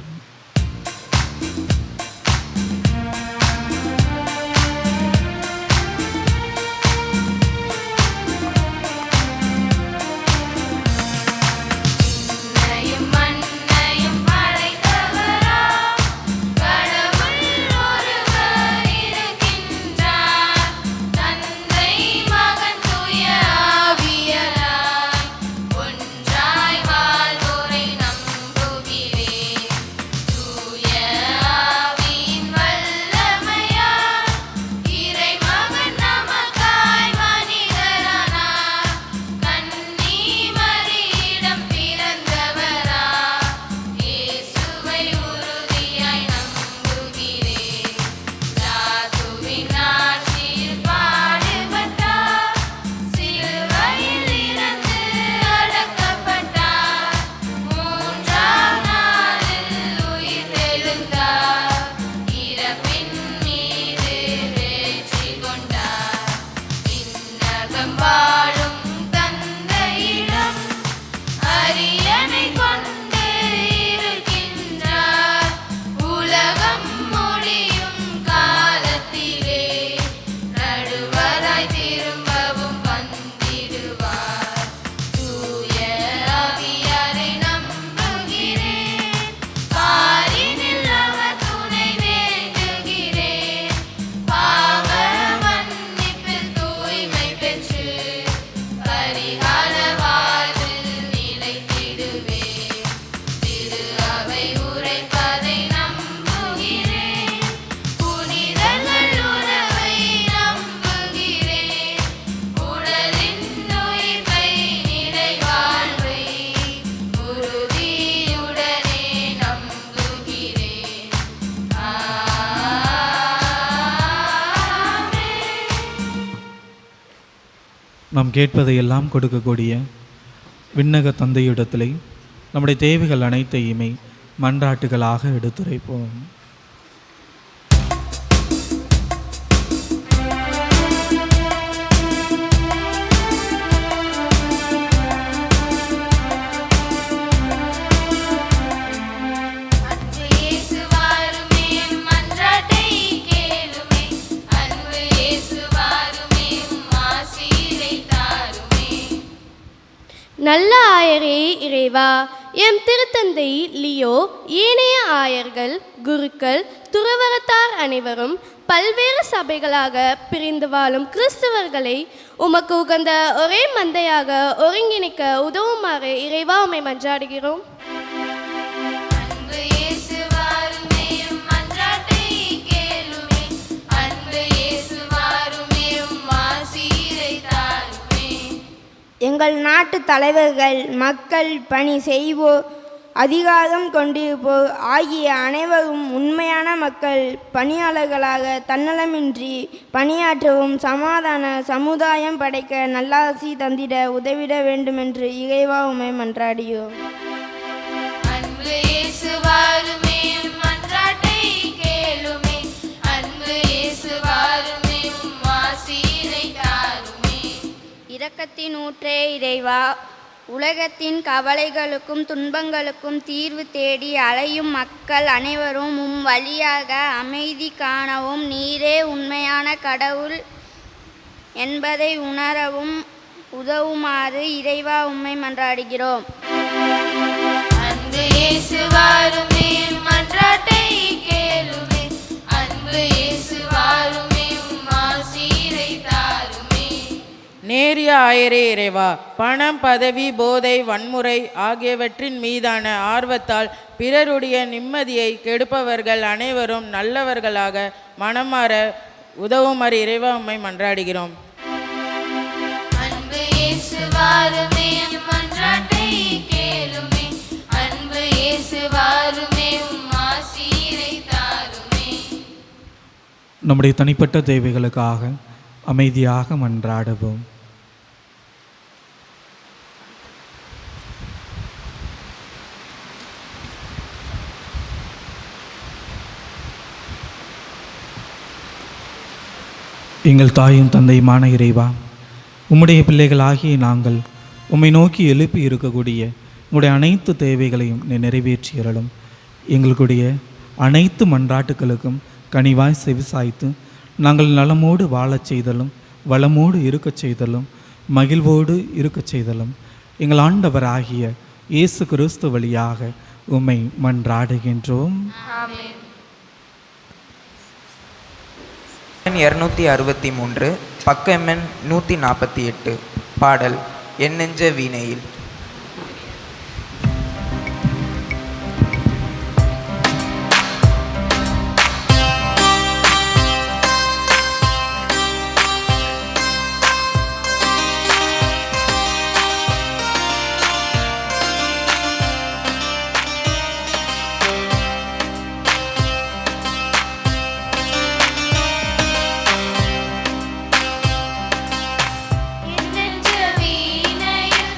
நாம் கேட்பதை எல்லாம் கொடுக்கக்கூடிய விண்ணக தந்தையிடத்திலே நம்முடைய தேவைகள் அனைத்தையுமே மன்றாட்டுகளாக எடுத்துரைப்போம். நல்ல ஆயரே இறைவா, எம் திருத்தந்தை லியோ, ஏனைய ஆயர்கள், குருக்கள், துறவரத்தார் அனைவரும் பல்வேறு சபைகளாக பிரிந்து வாழும் கிறிஸ்தவர்களை உமக்கு உகந்த ஒரே மந்தையாக ஒருங்கிணைக்க உதவுமாறு இறைவா உம்மை மன்றாடுகிறோம். எங்கள் நாட்டு தலைவர்கள், மக்கள் பணி செய்வோர், அதிகாரம் கொண்டிருப்போர் ஆகிய அனைவரும் உண்மையான மக்கள் பணியாளர்களாக தன்னலமின்றி பணியாற்றவும் சமாதான சமுதாயம் படைக்க நல்லாசி தந்திட உதவிட வேண்டுமென்று இறைவா உம்மை மன்றாடுகிறோம். இரக்கத்தின் ஊற்றே இறைவா, உலகத்தின் கவலைகளுக்கும் துன்பங்களுக்கும் தீர்வு தேடி அலையும் மக்கள் அனைவரும் வழியாக அமைதி காணவும் நீரே உண்மையான கடவுள் என்பதை உணரவும் உதவுமாறு இறைவா உம்மை மன்றாடுகிறோம். நேரிய ஆயரே இறைவா, பணம், பதவி, போதை, வன்முறை ஆகியவற்றின் மீதான ஆர்வத்தால் பிறருடைய நிம்மதியை கெடுப்பவர்கள் அனைவரும் நல்லவர்களாக மனமாற உதவுமாறு இறைவா உம்மை மன்றாடுகிறோம். நம்முடைய தனிப்பட்ட தேவைகளுக்காக அமைதியாக மன்றாடுவோம். எங்கள் தாயும் தந்தையுமான இறைவா, உம்முடைய பிள்ளைகளாகிய நாங்கள் உம்மை நோக்கி எழுப்பி இருக்கக்கூடிய உங்களுடைய அனைத்து தேவைகளையும் நிறைவேற்றியறலும். எங்களுடைய அனைத்து மன்றாட்டுகளுக்கும் கனிவாய் செவிசாய்த்து நாங்கள் நலமோடு வாழச் செய்தலும், வளமோடு இருக்கச் செய்தலும், மகிழ்வோடு இருக்கச் செய்தலும் எங்கள் ஆண்டவர் ஆகிய இயேசு கிறிஸ்து வழியாக உம்மை மன்றாடுகின்றோம். 263 பக்கம் எண் 148 பாடல் என் நெஞ்ச வீணையில். என் நெஞ்ச வீணையில்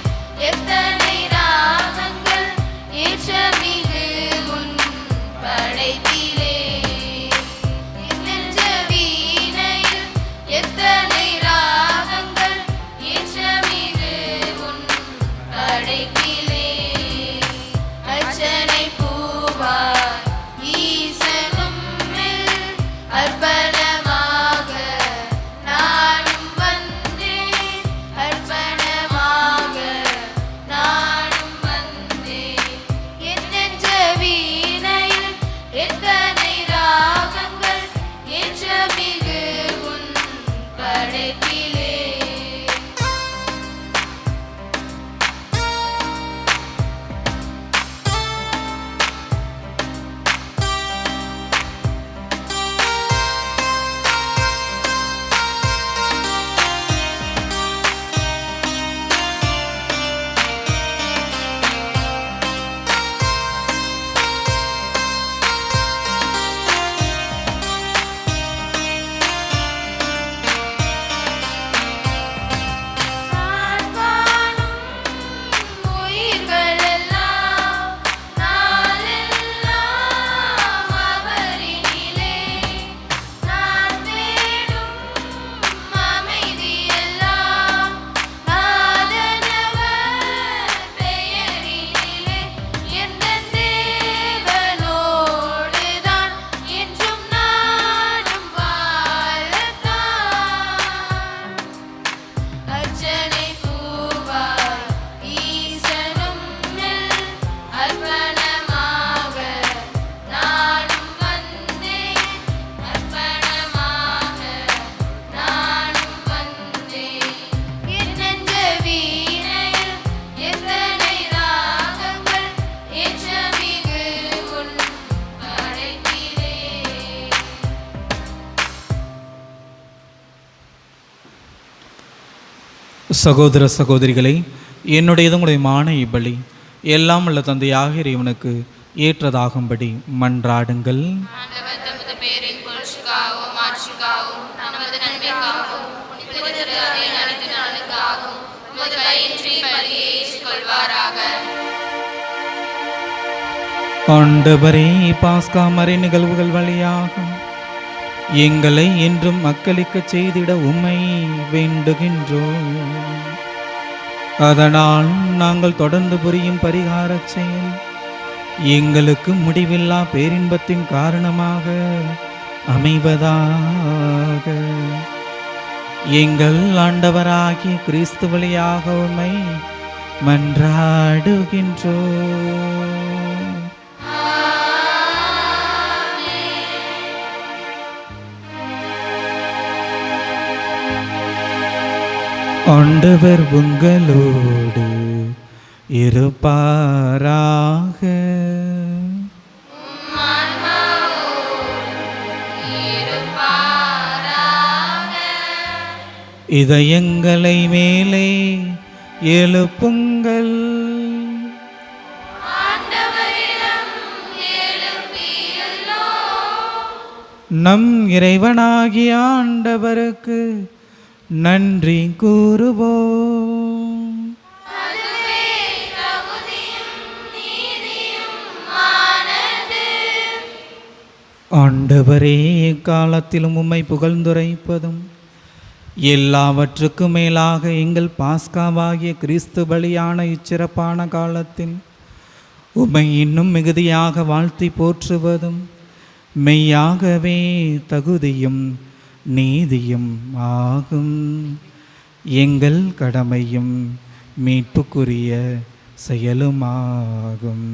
சகோதர சகோதரிகளை, என்னுடையதும் உங்களுடையமான இப்பலி எல்லாம் உள்ள தந்தையாக இறைவனுக்கு ஏற்றதாகும்படி மன்றாடுங்கள். ஆண்டவர் தமது பேரின் புகழ்ச்சிக்காகவும் ஆட்சிக்காகவும் நமது நன்மைக்காகவும் புனிதர் அதை அனைத்து நலனுக்காகவும் உமது கையின்றி பலியை ஏற்றுக்கொள்வாராக. ஆண்டவரே, பாஸ்கா மறை நிகழ்வுகள் வழியாகும் எங்களை என்றும் மக்களுக்கு செய்திட உம்மை வேண்டுகின்றோம். அதனால் நாங்கள் தொடர்ந்து புரியும் பரிகாரச் செயல் எங்களுக்கு முடிவில்லா பேரின்பத்தின் காரணமாக அமைவதாக. எங்கள் ஆண்டவராகிய கிறிஸ்து வழியாக உம்மை மன்றாடுகின்றோம். ஆண்டவர் உங்களோடு இருப்பாராக. இதயங்களை மேலே எழுப்புங்கள். நம் இறைவனாகிய ஆண்டவருக்கு நன்றி கூறுவோம். ஆண்டவரே, காலத்திலும் உம்மை புகழ்ந்துரைப்பதும் எல்லாவற்றுக்கும் மேலாக எங்கள் பாஸ்காவாகிய கிறிஸ்து பலியான இச்சிறப்பான காலத்தில் உம்மை இன்னும் மிகுதியாக வாழ்த்தி போற்றுவதும் மெய்யாகவே தகுதியும் நீதியும் ஆகும். எங்கள் கடமையும் மீட்புக்குரிய செயலுமாகும்.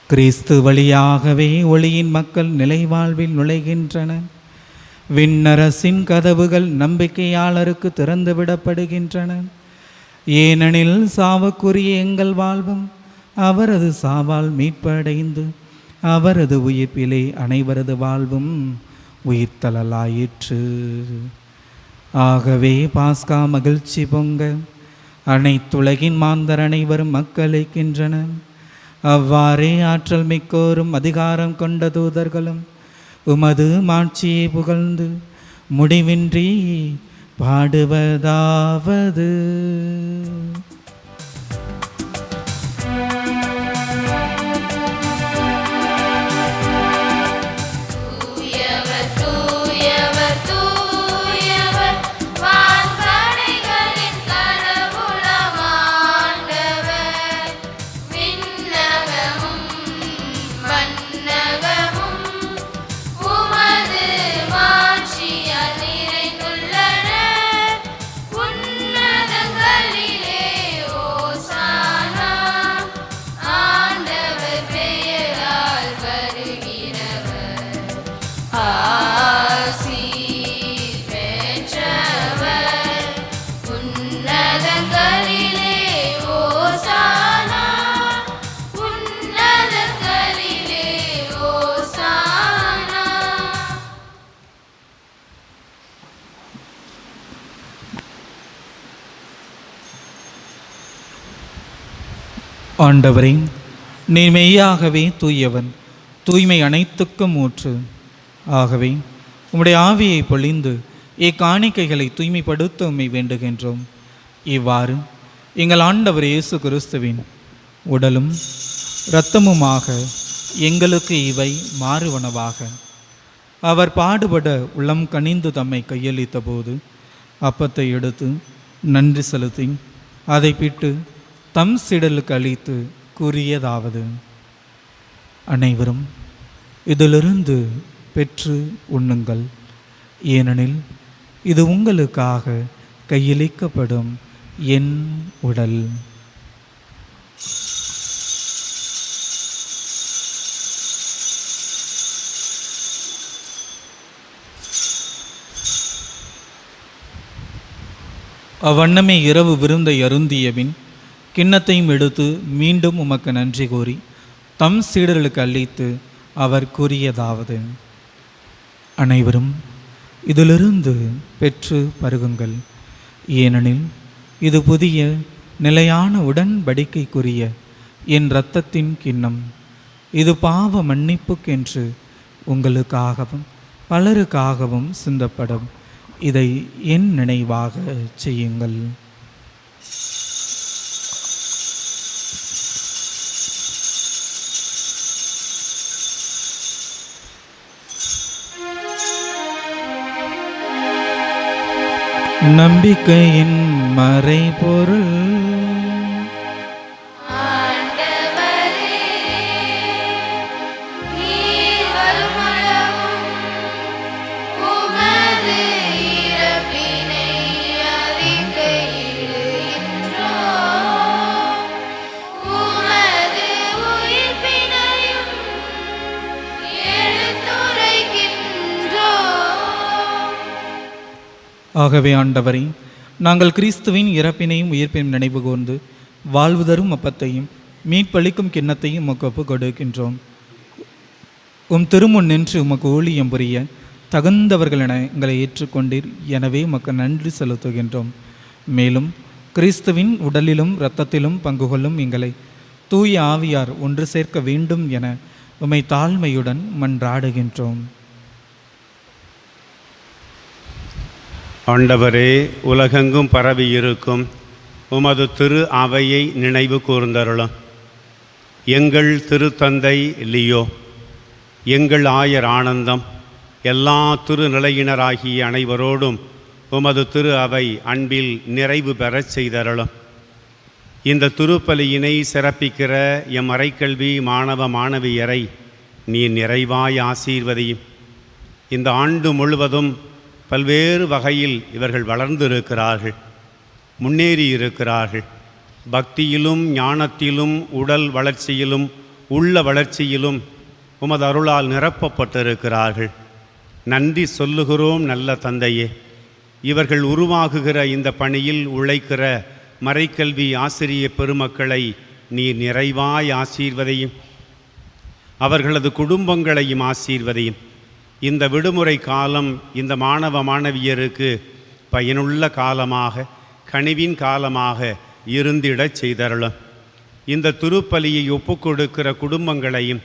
கிறிஸ்து வழியாகவே ஒளியின் மக்கள் நிலைவாழ்வில் நுழைகின்றனர். விண்ணரசின் கதவுகள் நம்பிக்கையாளருக்கு திறந்துவிடப்படுகின்றன. ஏனெனில் சாவுக்குரிய எங்கள் வாழ்வும் அவரது சாவால் மீட்படைந்து அவரது உயிர்ப்பிலே அனைவரது வாழ்வும் உயிர்த்தலாயிற்று. ஆகவே பாஸ்கா மகிழ்ச்சி பொங்க அனைத்துலகின் மாந்தர் அனைவரும் மக்களிக்கின்றனர். அவ்வாறே ஆற்றல் மிக்கோரும் அதிகாரம் கொண்ட தூதர்களும் உமது மாட்சியை புகழ்ந்து முடிவின்றி பாடுவதாவது: ஆண்டவரே, நீர் மெய்யாகவே தூயவன், தூய்மை அனைத்துக்கும் ஊற்று. ஆகவே உம்முடைய ஆவியை பொழிந்து இக்காணிக்கைகளை தூய்மைப்படுத்த உம்மை வேண்டுகின்றோம். இவ்வாறு எங்கள் ஆண்டவர் இயேசு கிறிஸ்துவின் உடலும் இரத்தமுமாக எங்களுக்கு இவை மாறுவனவாக. அவர் பாடுபட உள்ளம் கனிந்து தம்மை கையளித்த போது அப்பத்தை எடுத்து நன்றி செலுத்தி அதை பிட்டு தம் சிடலுக்கு அளித்து கூறியதாவது: அனைவரும் இதிலிருந்து பெற்று உண்ணுங்கள், ஏனெனில் இது உங்களுக்காக கையளிக்கப்படும் என் உடல். அவ்வண்ணமே இரவு விருந்தை அருந்தியபின் கிண்ணத்தையும் எடுத்து மீண்டும் உமக்கு நன்றி கூறி தம் சீடர்களுக்கு அளித்து அவர் கூறியதாவது: அனைவரும் இதிலிருந்து பெற்று பருகுங்கள், ஏனெனில் இது புதிய நிலையான உடன்படிக்கைக்குரிய என் இரத்தத்தின் கிண்ணம். இது பாவ மன்னிப்புக்கென்று உங்களுக்காகவும் பலருக்காகவும் சிந்தப்படும். இதை என் நினைவாக செய்யுங்கள். நம்பிக்கையின் மறைபொருள். ஆகவே ஆண்டவரே, நாங்கள் கிறிஸ்துவின் இறப்பினையும் உயிர்ப்பினையும் நினைவு கூர்ந்து வாழ்வு தரும் அப்பத்தையும் மீட்பளிக்கும் கிண்ணத்தையும் உமக்கு ஒப்புக் கொடுக்கின்றோம். உம் திருமுன் நின்று உமக்கு ஊழியம் புரிய தகுந்தவர்கள் என எங்களை ஏற்றுக்கொண்டீர். எனவே உமக்கு நன்றி செலுத்துகின்றோம். மேலும் கிறிஸ்துவின் உடலிலும் இரத்தத்திலும் பங்கு கொள்ளும் எங்களை தூய ஆவியார் ஒன்று சேர்க்க வேண்டும் என உம்மை தாழ்மையுடன் மன்றாடுகின்றோம். ஆண்டவரே, உலகெங்கும் பரவி இருக்கும் உமது திரு அவையை நினைவு கூர்ந்தருளும். எங்கள் திருத்தந்தை லியோ, எங்கள் ஆயர் ஆனந்தம், எல்லா திருநிலையினராகிய அனைவரோடும் உமது திரு அவை அன்பில் நிறைவு பெறச் செய்தருளும். இந்த திருப்பலியினை சிறப்பிக்கிற எம் அறைக்கல்வி மாணவ மாணவியரை நீ நிறைவாய் ஆசீர்வதியும். இந்த ஆண்டு முழுவதும் பல்வேறு வகையில் இவர்கள் வளர்ந்திருக்கிறார்கள், முன்னேறி இருக்கிறார்கள். பக்தியிலும் ஞானத்திலும் உடல் வளர்ச்சியிலும் உள்ள வளர்ச்சியிலும் உமது அருளால் நிரப்பப்பட்டிருக்கிறார்கள். நன்றி சொல்லுகிறோம் நல்ல தந்தையே. இவர்கள் உருவாகுகிற இந்த பணியில் உழைக்கிற மறைக்கல்வி ஆசிரிய பெருமக்களை நீ நிறைவாய் ஆசீர்வதையும். அவர்களது குடும்பங்களையும் ஆசீர்வதையும். இந்த விடுமுறை காலம் இந்த மாணவ மாணவியருக்கு பயனுள்ள காலமாக, கனிவின் காலமாக இருந்திடச் செய்தருளும். இந்த திருப்பலியை ஒப்புக்கொடுக்கிற குடும்பங்களையும்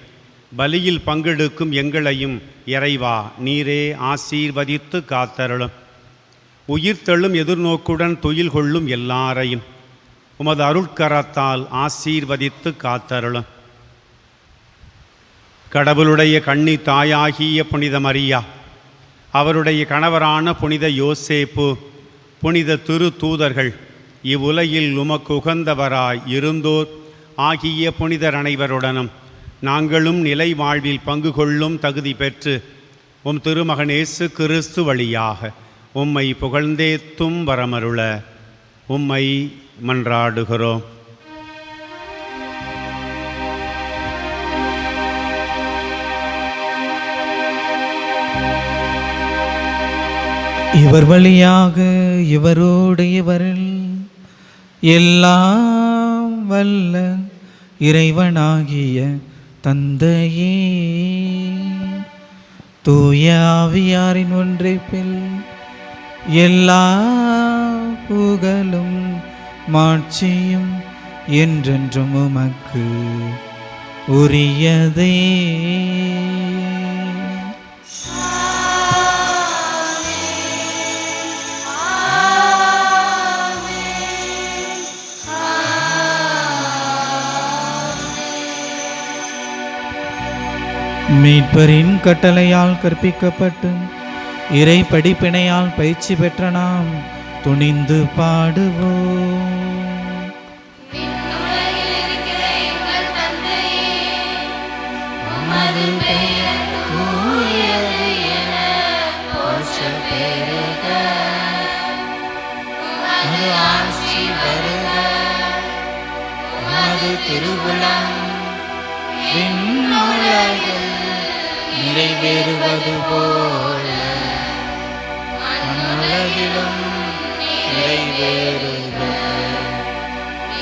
பலியில் பங்கெடுக்கும் எங்களையும் இறைவா நீரே ஆசீர்வதித்து காத்தருளும். உயிர்த்தெழும் எதிர்நோக்குடன் துயில் கொள்ளும் எல்லாரையும் உமது அருட்கரத்தால் ஆசீர்வதித்து காத்தருளும். கடவுளுடைய கன்னி தாயாகிய புனித மரியா, அவருடைய கணவரான புனித யோசேப்பு, புனித திரு தூதர்கள், இவ்வுலகில் உமக்கு உகந்தவராய் இருந்தோர் ஆகிய புனிதர் அனைவருடனும் நாங்களும் நிலை வாழ்வில் பங்கு கொள்ளும் தகுதி பெற்று உம் திருமகன் இயேசு கிறிஸ்து வழியாக உம்மை புகழ்ந்தேத்தும் வரமருள உம்மை மன்றாடுகிறோம். இவர் வழியாக இவரோடு இவரில் எல்லாம் வல்ல இறைவனாகிய தந்தையே, தூய ஆவியாரின் ஒன்றைப்பில் எல்லா புகழும் மாட்சியும் என்றென்றும் உமக்கு உரியதே. மீட்பரின் கட்டளையால் கற்பிக்கப்பட்டு இறை படிப்பினையால் பயிற்சி பெற்ற நாம் துணிந்து பாடுவோம். திருவுளம் விண்ணுலகில் நிறைவேறுவது போல மண்ணுலகிலும் நிறைவேறுக.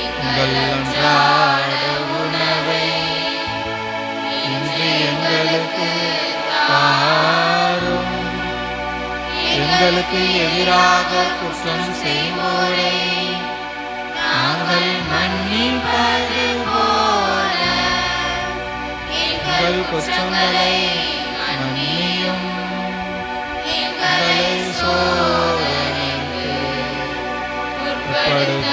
எங்கள் அன்றாட உணவை இன்று எங்களுக்கு தாரும். எங்களுக்கு உங்களுக்கு எதிராக குற்றம் செய்வோரை நாங்கள் மன்னிப்பது போல எங்கள் குற்றங்களை மன்னியும். எங்களை சோதனைக்கு உட்படுத்தாதேயும்.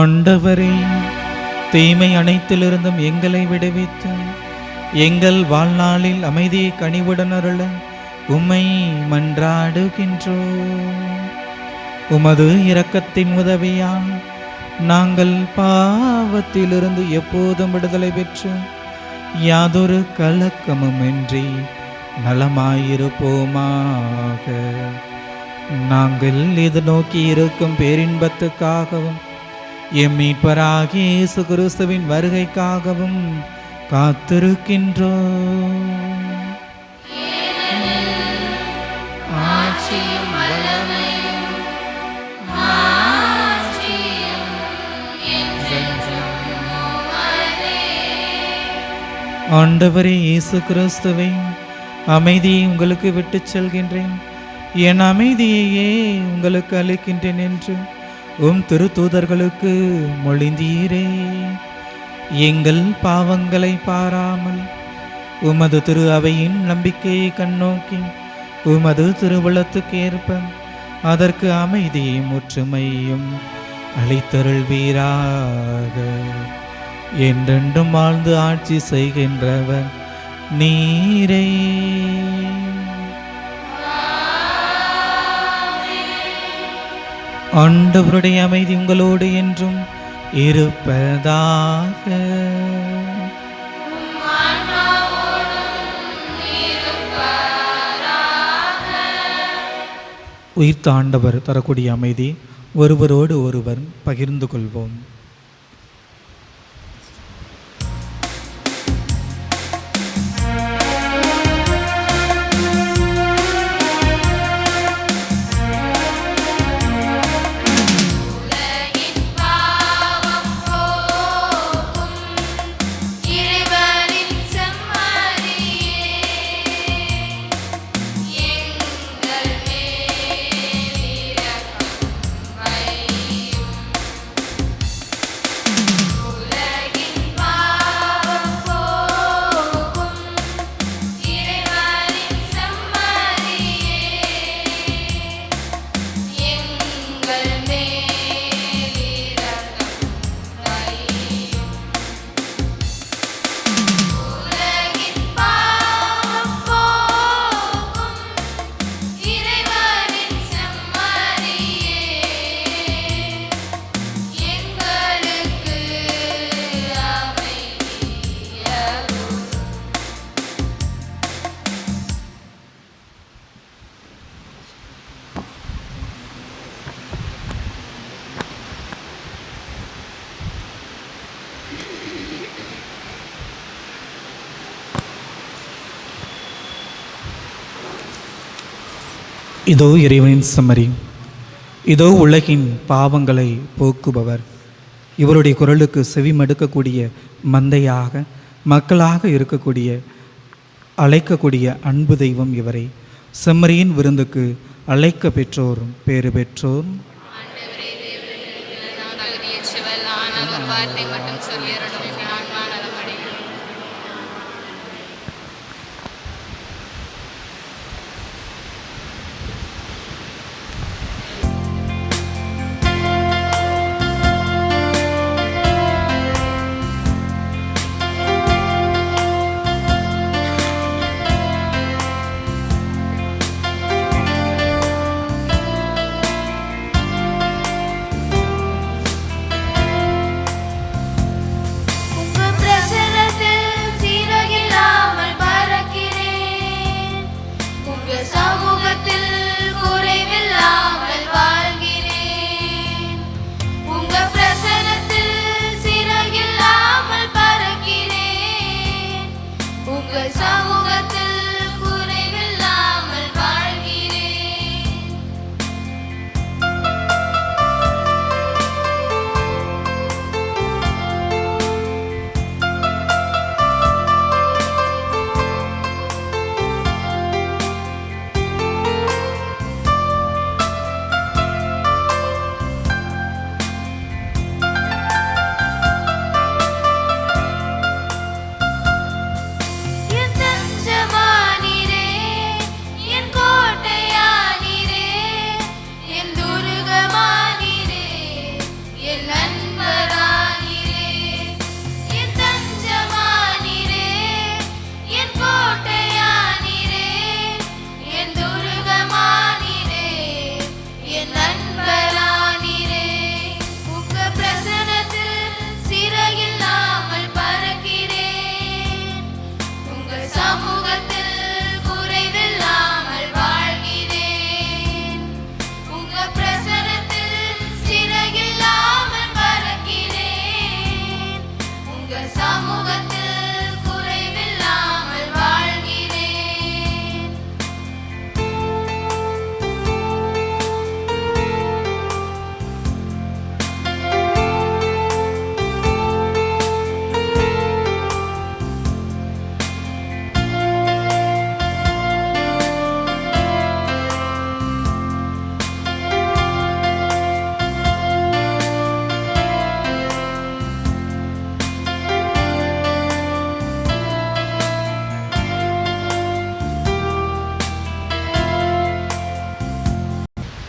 ஆண்டவரே, தீமை அனைத்திலிருந்தும் எங்களை விடுவித்து எங்கள் வாழ்நாளில் அமைதியை கனிவுடன் அருள உம்மை மன்றாடுகின்றோம். உமது இரக்கத்தின் உதவியால் நாங்கள் பாவத்திலிருந்து எப்போதும் விடுதலை பெற்று யாதொரு கலக்கமுமின்றி நலமாயிருப்போமாக. நாங்கள் எதிர்நோக்கி இருக்கும் பேரின்பத்துக்காகவும் எம் மீட்பராகிய இயேசு கிறிஸ்துவின் வருகைக்காகவும் காத்திருக்கின்றோம். ஆட்சியும் வல்லமையும் மாட்சியும் என்றென்றும் உமதே. ஆண்டவரே இயேசு கிறிஸ்துவே, அமைதியை உங்களுக்கு விட்டுச் செல்கின்றேன், என் அமைதியையே உங்களுக்கு அளிக்கின்றேன் என்று உம் திருத்தூதர்களுக்கு மொழிந்தீரே. எங்கள் பாவங்களை பாராமல் உமது திரு அவையின் நம்பிக்கையை கண்ணோக்கி உமது திருவுளத்துக்கு ஏற்ப அதற்கு அமைதியும் ஒற்றுமையும் அளித்தருள்வீராக. என்றென்றும் வாழ்ந்து ஆட்சி செய்கின்றவர் நீரே. ஆண்டவருடைய அமைதி உங்களோடு என்றும் இருப்பதாக. உயிர்த்த ஆண்டவர் தரக்கூடிய அமைதி ஒருவரோடு ஒருவர் பகிர்ந்து கொள்வோம். இதோ இறைவனின் செம்மறி, இதோ உலகின் பாவங்களை போக்குபவர். இவருடைய குரலுக்கு செவிமடுக்கக்கூடிய மந்தையாக மக்களாக இருக்கக்கூடிய அழைக்கக்கூடிய அன்பு தெய்வம் இவரை. செம்மறியின் விருந்துக்கு அழைக்க பெற்றோர் பேறு பெற்றோர். வார்த்தை மட்டும் சொல்லியறணும், ஆன்மா நலமடையும்.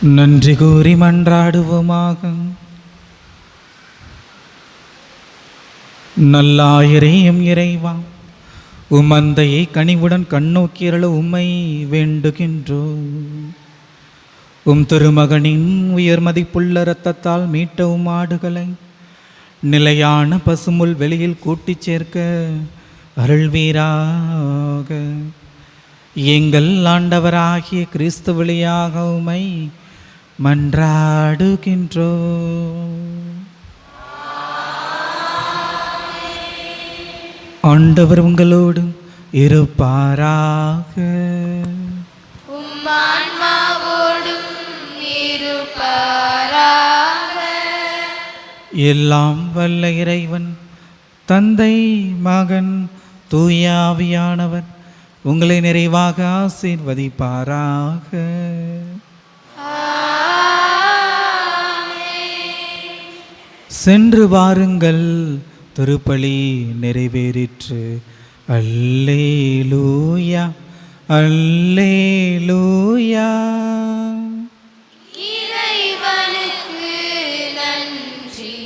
நன்றி கூறி மன்றாடுவோமாக. நல்லாயிரேயும் இறைவா, உமந்தையை கனிவுடன் கண்ணோக்கியருள உம்மை வேண்டுகின்றோம். உம் திருமகனின் உயர் மதிப்புள்ள இரத்தத்தால் மீட்ட உம் ஆடுகளை நிலையான பசுமுல் வெளியில் கூட்டிச் சேர்க்க அருள்வீராக. எங்கள் ஆண்டவராகிய கிறிஸ்து வழியாக உம்மை மன்றாடுகின்றோம். ஆண்டவர் உங்களோடு இருப்பாராக. எல்லாம் வல்ல இறைவன் தந்தை, மகன், தூய ஆவியானவர் உங்களை நிறைவாக ஆசீர்வதிப்பாராக. சென்று வாருங்கள், திருப்பலி நிறைவேறிற்று. அல்லேலூயா, அல்லேலூயா. இறைவனுக்கு நன்றி.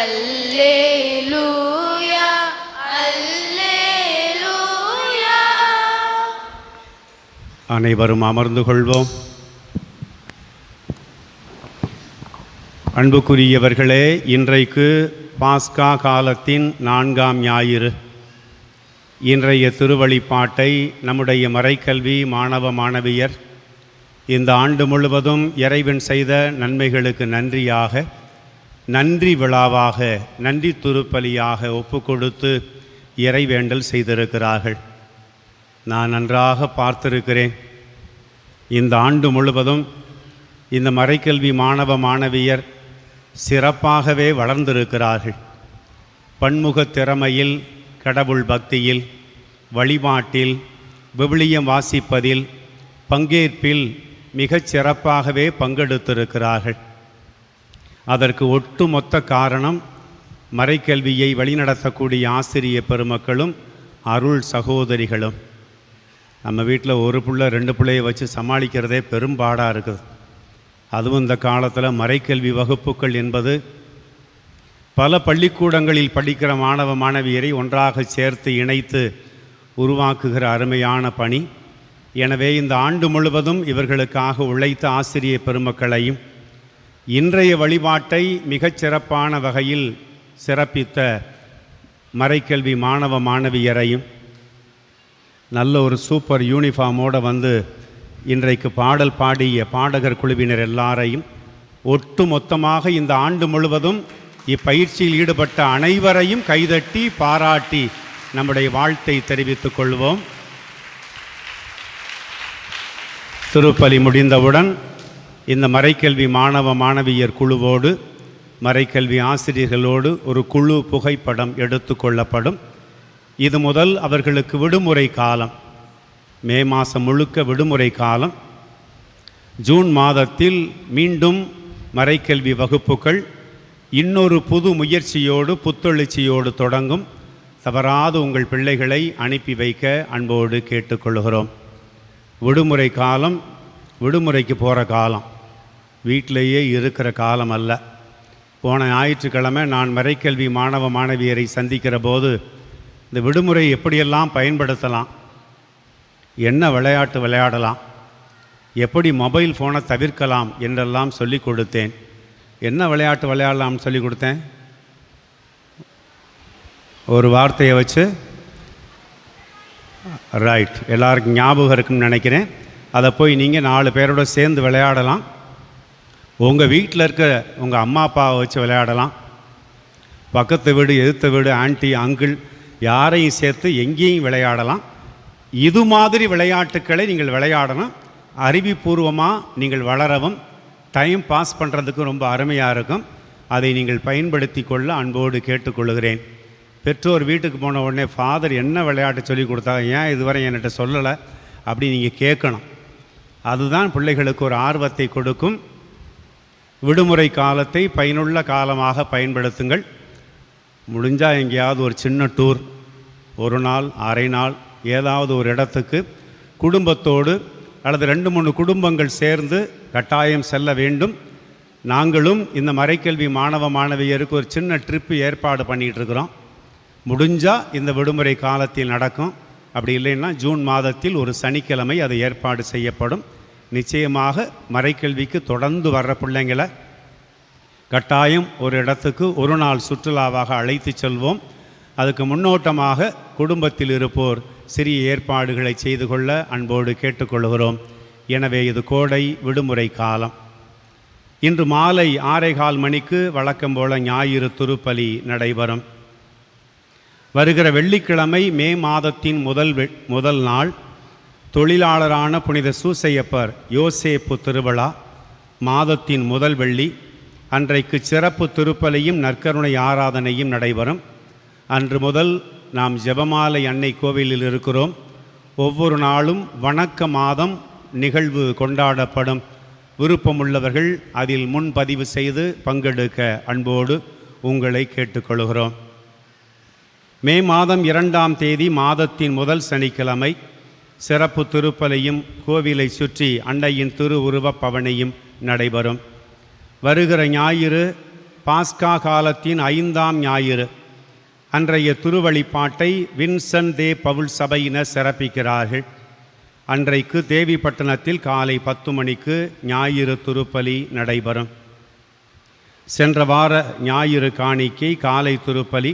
அல்லேலூயா, அல்லேலூயா. அனைவரும் அமர்ந்து கொள்வோம். அன்புக்குரியவர்களே, இன்றைக்கு பாஸ்கா காலத்தின் 4ஆம் ஞாயிறு. இன்றைய திருவழிப்பாட்டை நம்முடைய மறைக்கல்வி மாணவ மாணவியர் இந்த ஆண்டு முழுவதும் இறைவன் செய்த நன்மைகளுக்கு நன்றியாக, நன்றி விழாவாக, நன்றி திருப்பலியாக ஒப்பு கொடுத்து இறைவேண்டல் செய்திருக்கிறார்கள். நான் நன்றாக பார்த்திருக்கிறேன். இந்த ஆண்டு முழுவதும் இந்த மறைக்கல்வி மாணவ மாணவியர் சிறப்பாகவே வளர்ந்திருக்கிறார்கள். பன்முகத் திறமையில், கடவுள் பக்தியில், வழிபாட்டில், விவிலியம் வாசிப்பதில், பங்கேற்பில் மிகச் சிறப்பாகவே பங்கெடுத்திருக்கிறார்கள். அதற்கு ஒட்டுமொத்த காரணம் மறைக்கல்வியை வழிநடத்தக்கூடிய ஆசிரிய பெருமக்களும் அருள் சகோதரிகளும். நம்ம வீட்டில் ஒரு பிள்ளை 2 பிள்ளையை வச்சு சமாளிக்கிறதே பெரும்பாடாக இருக்குது. அதுவும் இந்த காலத்தில் மறைக்கல்வி வகுப்புகள் என்பது பல பள்ளிக்கூடங்களில் படிக்கிற மாணவ மாணவியரை ஒன்றாக சேர்த்து இணைத்து உருவாக்குகிற அருமையான பணி. எனவே இந்த ஆண்டு முழுவதும் இவர்களுக்காக உழைத்த ஆசிரிய பெருமக்களையும், இன்றைய வழிபாட்டை மிகச் சிறப்பான வகையில் சிறப்பித்த மறைக்கல்வி மாணவ மாணவியரையும், நல்ல ஒரு சூப்பர் யூனிஃபார்மோடு வந்து இன்றைக்கு பாடல் பாடிய பாடகர் குழுவினர் எல்லாரையும், ஒட்டு மொத்தமாக இந்த ஆண்டு முழுவதும் இப்பயிற்சியில் ஈடுபட்ட அனைவரையும் கைதட்டி பாராட்டி நம்முடைய வாழ்த்தை தெரிவித்துக் கொள்வோம். திருப்பலி முடிந்தவுடன் இந்த மறைக்கல்வி மாணவ மாணவியர் குழுவோடு, மறைக்கல்வி ஆசிரியர்களோடு ஒரு குழு புகைப்படம் எடுத்து கொள்ளப்படும். இது முதல் அவர்களுக்கு விடுமுறை காலம். மே மாதம் முழுக்க விடுமுறை காலம். ஜூன் மாதத்தில் மீண்டும் மறைக்கல்வி வகுப்புகள் இன்னொரு புது முயற்சியோடு, புத்தெழுச்சியோடு தொடங்கும். தவறாது உங்கள் பிள்ளைகளை அனுப்பி வைக்க அன்போடு கேட்டுக்கொள்கிறோம். விடுமுறை காலம் விடுமுறைக்கு போகிற காலம், வீட்டிலேயே இருக்கிற காலம் அல்ல. போன ஞாயிற்றுக்கிழமை நான் மறைக்கல்வி மாணவ மாணவியரை சந்திக்கிற போது இந்த விடுமுறை எப்படியெல்லாம் பயன்படுத்தலாம், என்ன விளையாட்டு விளையாடலாம், எப்படி மொபைல் ஃபோனை தவிர்க்கலாம் என்றெல்லாம் சொல்லி கொடுத்தேன். என்ன விளையாட்டு விளையாடலாம்னு சொல்லி கொடுத்தேன்? ஒரு வார்த்தையை வச்சு, ரைட், எல்லாருக்கும் ஞாபகம் இருக்குன்னு நினைக்கிறேன். அதை போய் நீங்கள் 4 பேரோட சேர்ந்து விளையாடலாம். உங்கள் வீட்டில் இருக்க உங்கள் அம்மா அப்பாவை வச்சு விளையாடலாம். பக்கத்து வீடு, எதிர்த்த வீடு, ஆண்டி, அங்கிள் யாரையும் சேர்த்து எங்கேயும் விளையாடலாம். இது மாதிரி விளையாட்டுக்களை நீங்கள் விளையாடணும். அறிவுபூர்வமாக நீங்கள் வளரவும், டைம் பாஸ் பண்ணுறதுக்கு ரொம்ப அருமையாக இருக்கும். அதை நீங்கள் பயன்படுத்தி கொள்ள அன்போடு கேட்டுக்கொள்கிறேன். பெற்றோர் வீட்டுக்கு போன உடனே ஃபாதர் என்ன விளையாட்டு சொல்லி கொடுத்தாங்க, ஏன் இதுவரை என்கிட்ட சொல்லலை அப்படி நீங்கள் கேட்கணும். அதுதான் பிள்ளைகளுக்கு ஒரு ஆர்வத்தை கொடுக்கும். விடுமுறை காலத்தை பயனுள்ள காலமாக பயன்படுத்துங்கள். முடிஞ்சால் எங்கேயாவது ஒரு சின்ன டூர், ஒரு நாள், அரை நாள், ஏதாவது ஒரு இடத்துக்கு குடும்பத்தோடு அல்லது 2-3 குடும்பங்கள் சேர்ந்து கட்டாயம் செல்ல வேண்டும். நாங்களும் இந்த மறைக்கல்வி மாணவ மாணவியருக்கு ஒரு சின்ன ட்ரிப்பு ஏற்பாடு பண்ணிகிட்ருக்குறோம். முடிஞ்சால் இந்த விடுமுறை காலத்தில் நடக்கும். அப்படி இல்லைன்னா ஜூன் மாதத்தில் ஒரு சனிக்கிழமை அது ஏற்பாடு செய்யப்படும். நிச்சயமாக மறைக்கல்விக்கு தொடர்ந்து வர்ற பிள்ளைங்களை கட்டாயம் ஒரு இடத்துக்கு ஒரு நாள் சுற்றுலாவாக அழைத்து செல்வோம். அதுக்கு முன்னோட்டமாக குடும்பத்தில் இருப்போர் சிறிய ஏற்பாடுகளை செய்து கொள்ள அன்போடு கேட்டுக்கொள்கிறோம். எனவே இது கோடை விடுமுறை காலம். இன்று மாலை 6:15 மணிக்கு வழக்கம் போல ஞாயிறு திருப்பலி நடைபெறும். வருகிற வெள்ளிக்கிழமை மே மாதத்தின் முதல் நாள் தொழிலாளரான புனித சூசையப்பர் யோசேப்பு திருவிழா மாதத்தின் முதல் வெள்ளி. அன்றைக்கு சிறப்பு திருப்பலியும் நற்கருணை ஆராதனையும் நடைபெறும். அன்று முதல் நாம் ஜெபமாலை அன்னை கோவிலில் இருக்கிறோம். ஒவ்வொரு நாளும் வணக்க மாதம் நிகழ்வு கொண்டாடப்படும். விருப்பமுள்ளவர்கள் அதில் முன்பதிவு செய்து பங்கெடுக்க அன்போடு உங்களை கேட்டுக்கொள்கிறோம். மே மாதம் 2ஆம் தேதி மாதத்தின் முதல் சனிக்கிழமை சிறப்பு திருப்பலியும் கோவிலை சுற்றி அன்னையின் திருவுருவப் பவனியும் நடைபெறும். வருகிற ஞாயிறு பாஸ்கா காலத்தின் 5ஆம் ஞாயிறு. அன்றைய திருவழிபாட்டை வின்சென்ட் தே பவுல் சபையினர் சிறப்பிக்கிறார்கள். அன்றைக்கு தேவிப்பட்டினத்தில் காலை 10 மணிக்கு ஞாயிறு திருப்பலி நடைபெறும். சென்ற வார ஞாயிறு காணிக்கை காலை திருப்பலி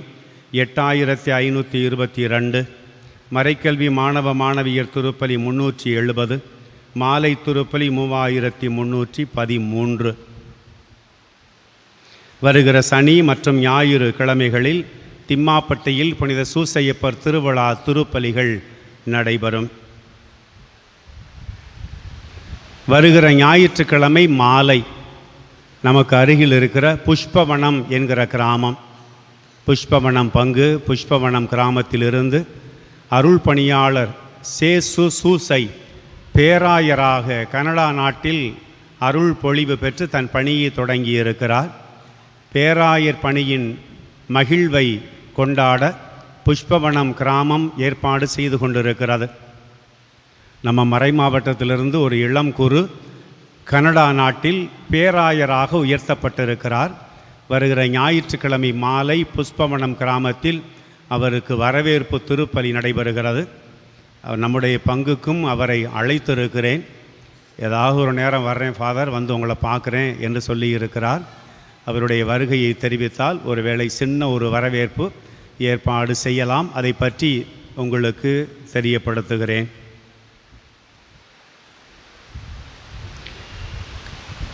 8522, மறைக்கல்வி மாணவ மாணவியர் திருப்பலி 370, மாலை திருப்பலி 3313. வருகிற சனி மற்றும் ஞாயிறு கிழமைகளில் திம்மாப்பட்டியில் புனித சூசையப்பர் திருவிழா திருப்பலிகள் நடைபெறும். வருகிற ஞாயிற்றுக்கிழமை மாலை நமக்கு அருகில் இருக்கிற புஷ்பவனம் என்கிற கிராமம், புஷ்பவனம் பங்கு புஷ்பவனம் கிராமத்திலிருந்து அருள் பணியாளர் சேசு சூசை பேராயராக கனடா நாட்டில் அருள் பொழிவு பெற்று தன் பணியை தொடங்கியிருக்கிறார். பேராயர் பணியின் மகிழ்வை கொண்டாட புஷ்பவனம் கிராமம் ஏற்பாடு செய்து கொண்டிருக்கிறது. நம்ம மறை மாவட்டத்திலிருந்து ஒரு இளம் குரு கனடா நாட்டில் பேராயராக உயர்த்தப்பட்டிருக்கிறார். வருகிற ஞாயிற்றுக்கிழமை மாலை புஷ்பவனம் கிராமத்தில் அவருக்கு வரவேற்பு திருப்பலி நடைபெறுகிறது. நம்முடைய பங்குக்கும் அவரை அழைத்திருக்கிறேன். ஏதாவது ஒரு நேரம் வர்றேன் ஃபாதர், வந்து உங்களை பார்க்குறேன் என்று சொல்லியிருக்கிறார். அவருடைய வருகையை தெரிவித்தால் ஒருவேளை சின்ன ஒரு வரவேற்பு ஏற்பாடு செய்யலாம். அதை பற்றி உங்களுக்கு தெரியப்படுத்துகிறேன்.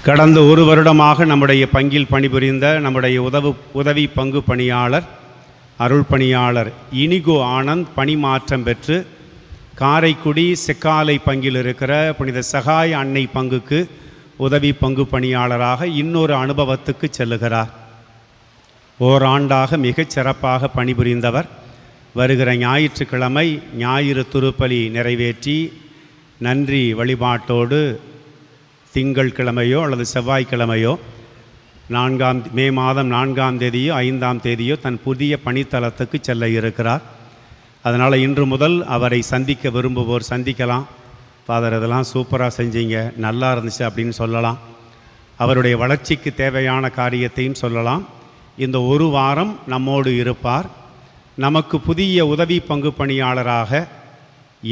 கடந்த ஒரு வருடமாக நம்முடைய பங்கில் பணிபுரிந்த நம்முடைய உதவி பங்கு பணியாளர் அருள் பணியாளர் இனிகோ ஆனந்த் பணி மாற்றம் பெற்று காரைக்குடி செக்காலை பங்கில் இருக்கிற புனித சகாய அன்னை பங்குக்கு உதவி பங்கு பணியாளராக இன்னொரு அனுபவத்துக்கு செல்லுகிறார். ஓராண்டாக மிகச் சிறப்பாக பணிபுரிந்தவர் வருகிற ஞாயிற்றுக்கிழமை ஞாயிறு திருப்பலி நிறைவேற்றி நன்றி வழிபாட்டோடு திங்கள் கிழமையோ அல்லது செவ்வாய்க்கிழமையோ மே மாதம் 4ஆம் தேதியோ 5ஆம் தேதியோ தன் புதிய பணித்தலத்துக்கு செல்ல இருக்கிறார். அதனால் இன்று முதல் அவரை சந்திக்க விரும்புவோர் சந்திக்கலாம். ஃபாதர், இதெல்லாம் சூப்பராக செஞ்சீங்க, நல்லா இருந்துச்சு அப்படின்னு சொல்லலாம். அவருடைய வளர்ச்சிக்கு தேவையான காரியத்தையும் சொல்லலாம். இந்த ஒரு வாரம் நம்மோடு இருப்பார். நமக்கு புதிய உதவி பங்கு பணியாளராக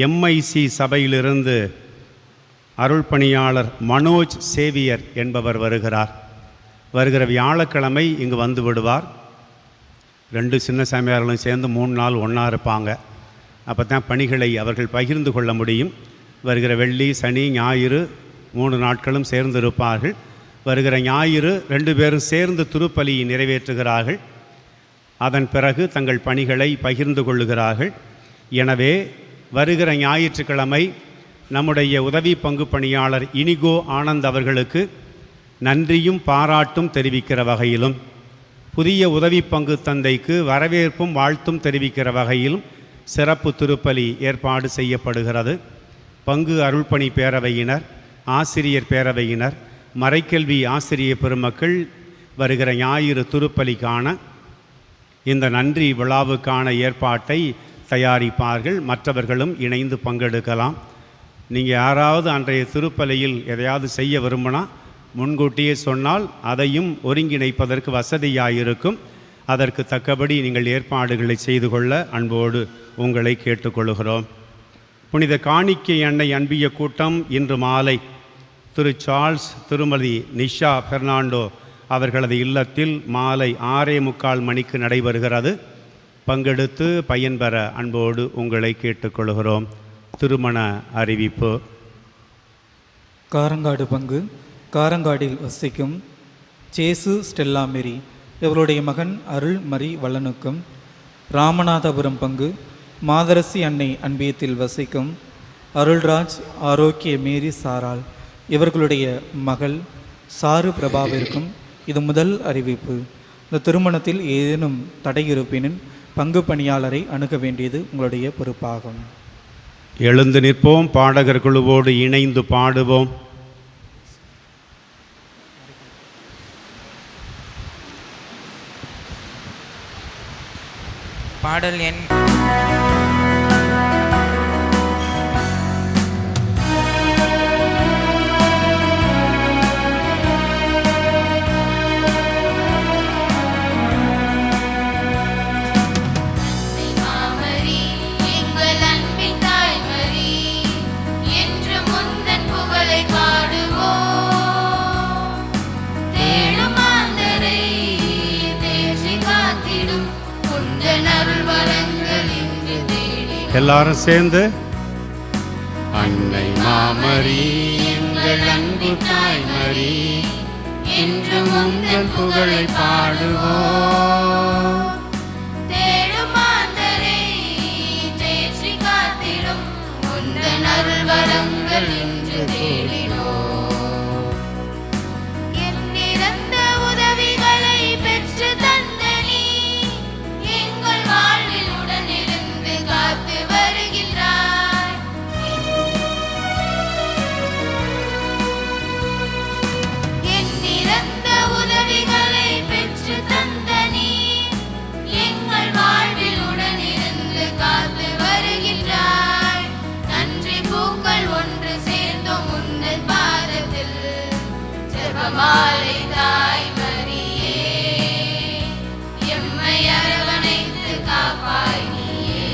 எம்ஐசி சபையிலிருந்து அருள் பணியாளர் மனோஜ் சேவியர் என்பவர் வருகிறார். வருகிற வியாழக்கிழமை இங்கு வந்து விடுவார். 2 சின்ன சாமியார்களும் சேர்ந்து 3 நாள் ஒன்றா இருப்பாங்க. அப்போ தான் பணிகளை அவர்கள் பகிர்ந்து கொள்ள முடியும். வருகிற வெள்ளி சனி ஞாயிறு 3 நாட்களும் சேர்ந்து இருப்பார்கள். வருகிற ஞாயிறு 2 பேரும் சேர்ந்து திருப்பலி நிறைவேற்றுகிறார்கள். அதன் பிறகு தங்கள் பணிகளை பகிர்ந்து கொள்ளுகிறார்கள். எனவே வருகிற ஞாயிற்றுக்கிழமை நம்முடைய உதவி பங்கு பணியாளர் இனிகோ ஆனந்த் அவர்களுக்கு நன்றியும் பாராட்டும் தெரிவிக்கிற வகையிலும், புதிய உதவி பங்கு தந்தைக்கு வரவேற்பும் வாழ்த்தும் தெரிவிக்கிற வகையிலும் சிறப்பு திருப்பலி ஏற்பாடு செய்யப்படுகிறது. பங்கு அருள்பணி பேரவையினர், ஆசிரியர் பேரவையினர், மறைக்கல்வி ஆசிரியர் பெருமக்கள் வருகிற ஞாயிறு திருப்பலிக்கான இந்த நன்றி விழாவுக்கான ஏற்பாட்டை தயாரிப்பார்கள். மற்றவர்களும் இணைந்து பங்கெடுக்கலாம். நீங்கள் யாராவது அன்றைய திருப்பலியில் எதையாவது செய்ய விரும்பினா முன்கூட்டியே சொன்னால் அதையும் ஒருங்கிணைப்பதற்கு வசதியாயிருக்கும். அதற்கு தக்கபடி நீங்கள் ஏற்பாடுகளை செய்து கொள்ள அன்போடு உங்களை கேட்டுக்கொள்கிறோம். புனித காணிக்கை அன்னை அன்பிய கூட்டம் இன்று மாலை திரு சார்ல்ஸ் திருமதி நிஷா பெர்னாண்டோ அவர்களது இல்லத்தில் மாலை 6:45 மணிக்கு நடைபெறுகிறது. பங்கெடுத்து பயன்பெற அன்போடு உங்களை கேட்டுக்கொள்கிறோம். திருமண அறிவிப்பு. காரங்காடு பங்கு காரங்காடில் வசிக்கும் சேசு ஸ்டெல்லா மேரி இவருடைய மகன் அருள் மரி வல்லனுக்கும், ராமநாதபுரம் பங்கு மாதரசி அன்னை அன்பியத்தில் வசிக்கும் அருள்ராஜ் ஆரோக்கிய மேரி சாரால் இவர்களுடைய மகள் சாரு பிரபாவிற்கும் இது முதல் அறிவிப்பு. இந்த திருமணத்தில் ஏதேனும் தடை இருப்பினும் பங்கு பணியாளரை அணுக வேண்டியது உங்களுடைய பொறுப்பாகும். எழுந்து நிற்போம். பாடகர் குழுவோடு இணைந்து பாடுவோம். பாடல் எண் மாமரி எங்கள் அன்பின் தாய்மரி என்று முந்தன் புகழை பாடுவோம். தேடும் மாந்தரை தேற்றி காத்திடும் உந்தன் அருள் வரங்கள் இன்று தேடி. எல்லாரும் சேர்ந்து அன்னை மாமரி எங்கள் அன்பு தாய்மரி என்று முந்தன் புகழை பாடுவோம். தேடும் மாந்தரை தேற்றி காத்திடும் உந்தன் அருள் வரங்கள் இன்று தேடினோம். எண்ணிறந்த உதவிகளை பெற்று தந்த நீ எங்கள் வாழ்வில் உடனிருந்து காத்து வருகின்றாய். எண்ணிறந்த உதவிகளை பெற்று தந்த நீ எங்கள் வாழ்வில் உடனிருந்து காத்து வருகின்றாய். நன்றி பூக்கள் ஒன்று சேர்ந்தோம் உந்தன் பாதத்தில். ஜெபமாலை தாய்மரியே எம்மை அரவணைத்து காப்பாய் நீயே.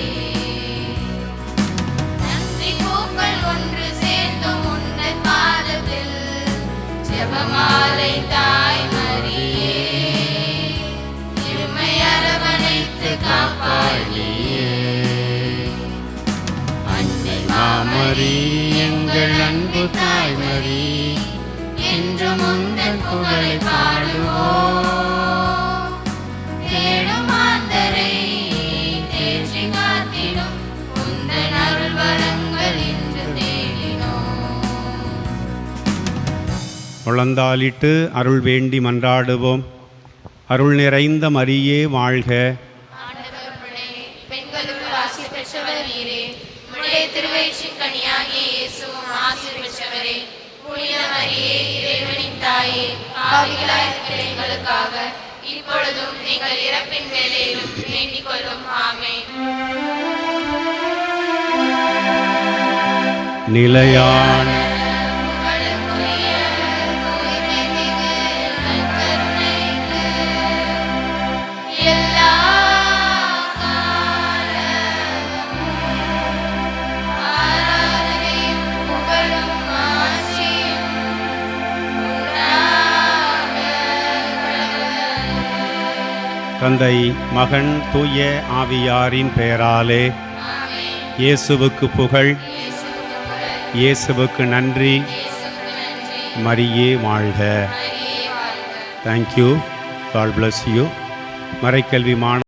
நன்றி பூக்கள் ஒன்று சேர்ந்தோம் உந்தன் பாதத்தில். ஜெபமாலை தாய்மரியே எம்மை அரவணைத்து காப்பாய் நீயே. அன்னை மாமரி எங்கள் அன்பு தாய்மரி என்று முந்தன் புகழை பாடுவோம். தேடும் மாந்தரை தேற்றி காத்திடும் உந்தன் அருள் வரங்கள் இன்று தேடினோம். முழந்தாளிட்டு அருள் வேண்டி மன்றாடுவோம். அருள் நிறைந்த மரியே வாழ்க. ஆண்டவருடனே பெண்களுக்குள் ஆசி பெற்றவர் நீரே. உம்முடைய திருவயிற்றின் கனியாகிய இயேசுவும் ஆசி பெற்றவரே. புனித மரியே இறைவனின் தாயே, பாவிகளாய் இருக்கிற எங்களுக்காக இப்பொழுதும் எங்கள் இறப்பின் வேளையிலும் வேண்டிக் கொள்ளும். ஆமென். நிலையான புகழுக்குரிய தூய்மை மிகு நற்கருணைக்கு எல்லா ஆராதனையும் புகழும் ஆட்சியும் உண்டாக தந்தை மகன் தூய ஆவியாரின் பெயராலே ஆமென். இயேசுவுக்கு புகழ், இயேசுவுக்கு புகழ், இயேசுவுக்கு நன்றி. இயேசுவுக்கு நன்றி. மரியே வாழ்க. மரியே வாழ்க. தேங்க்யூ. God bless you. மறைக்கல்வி மாணவ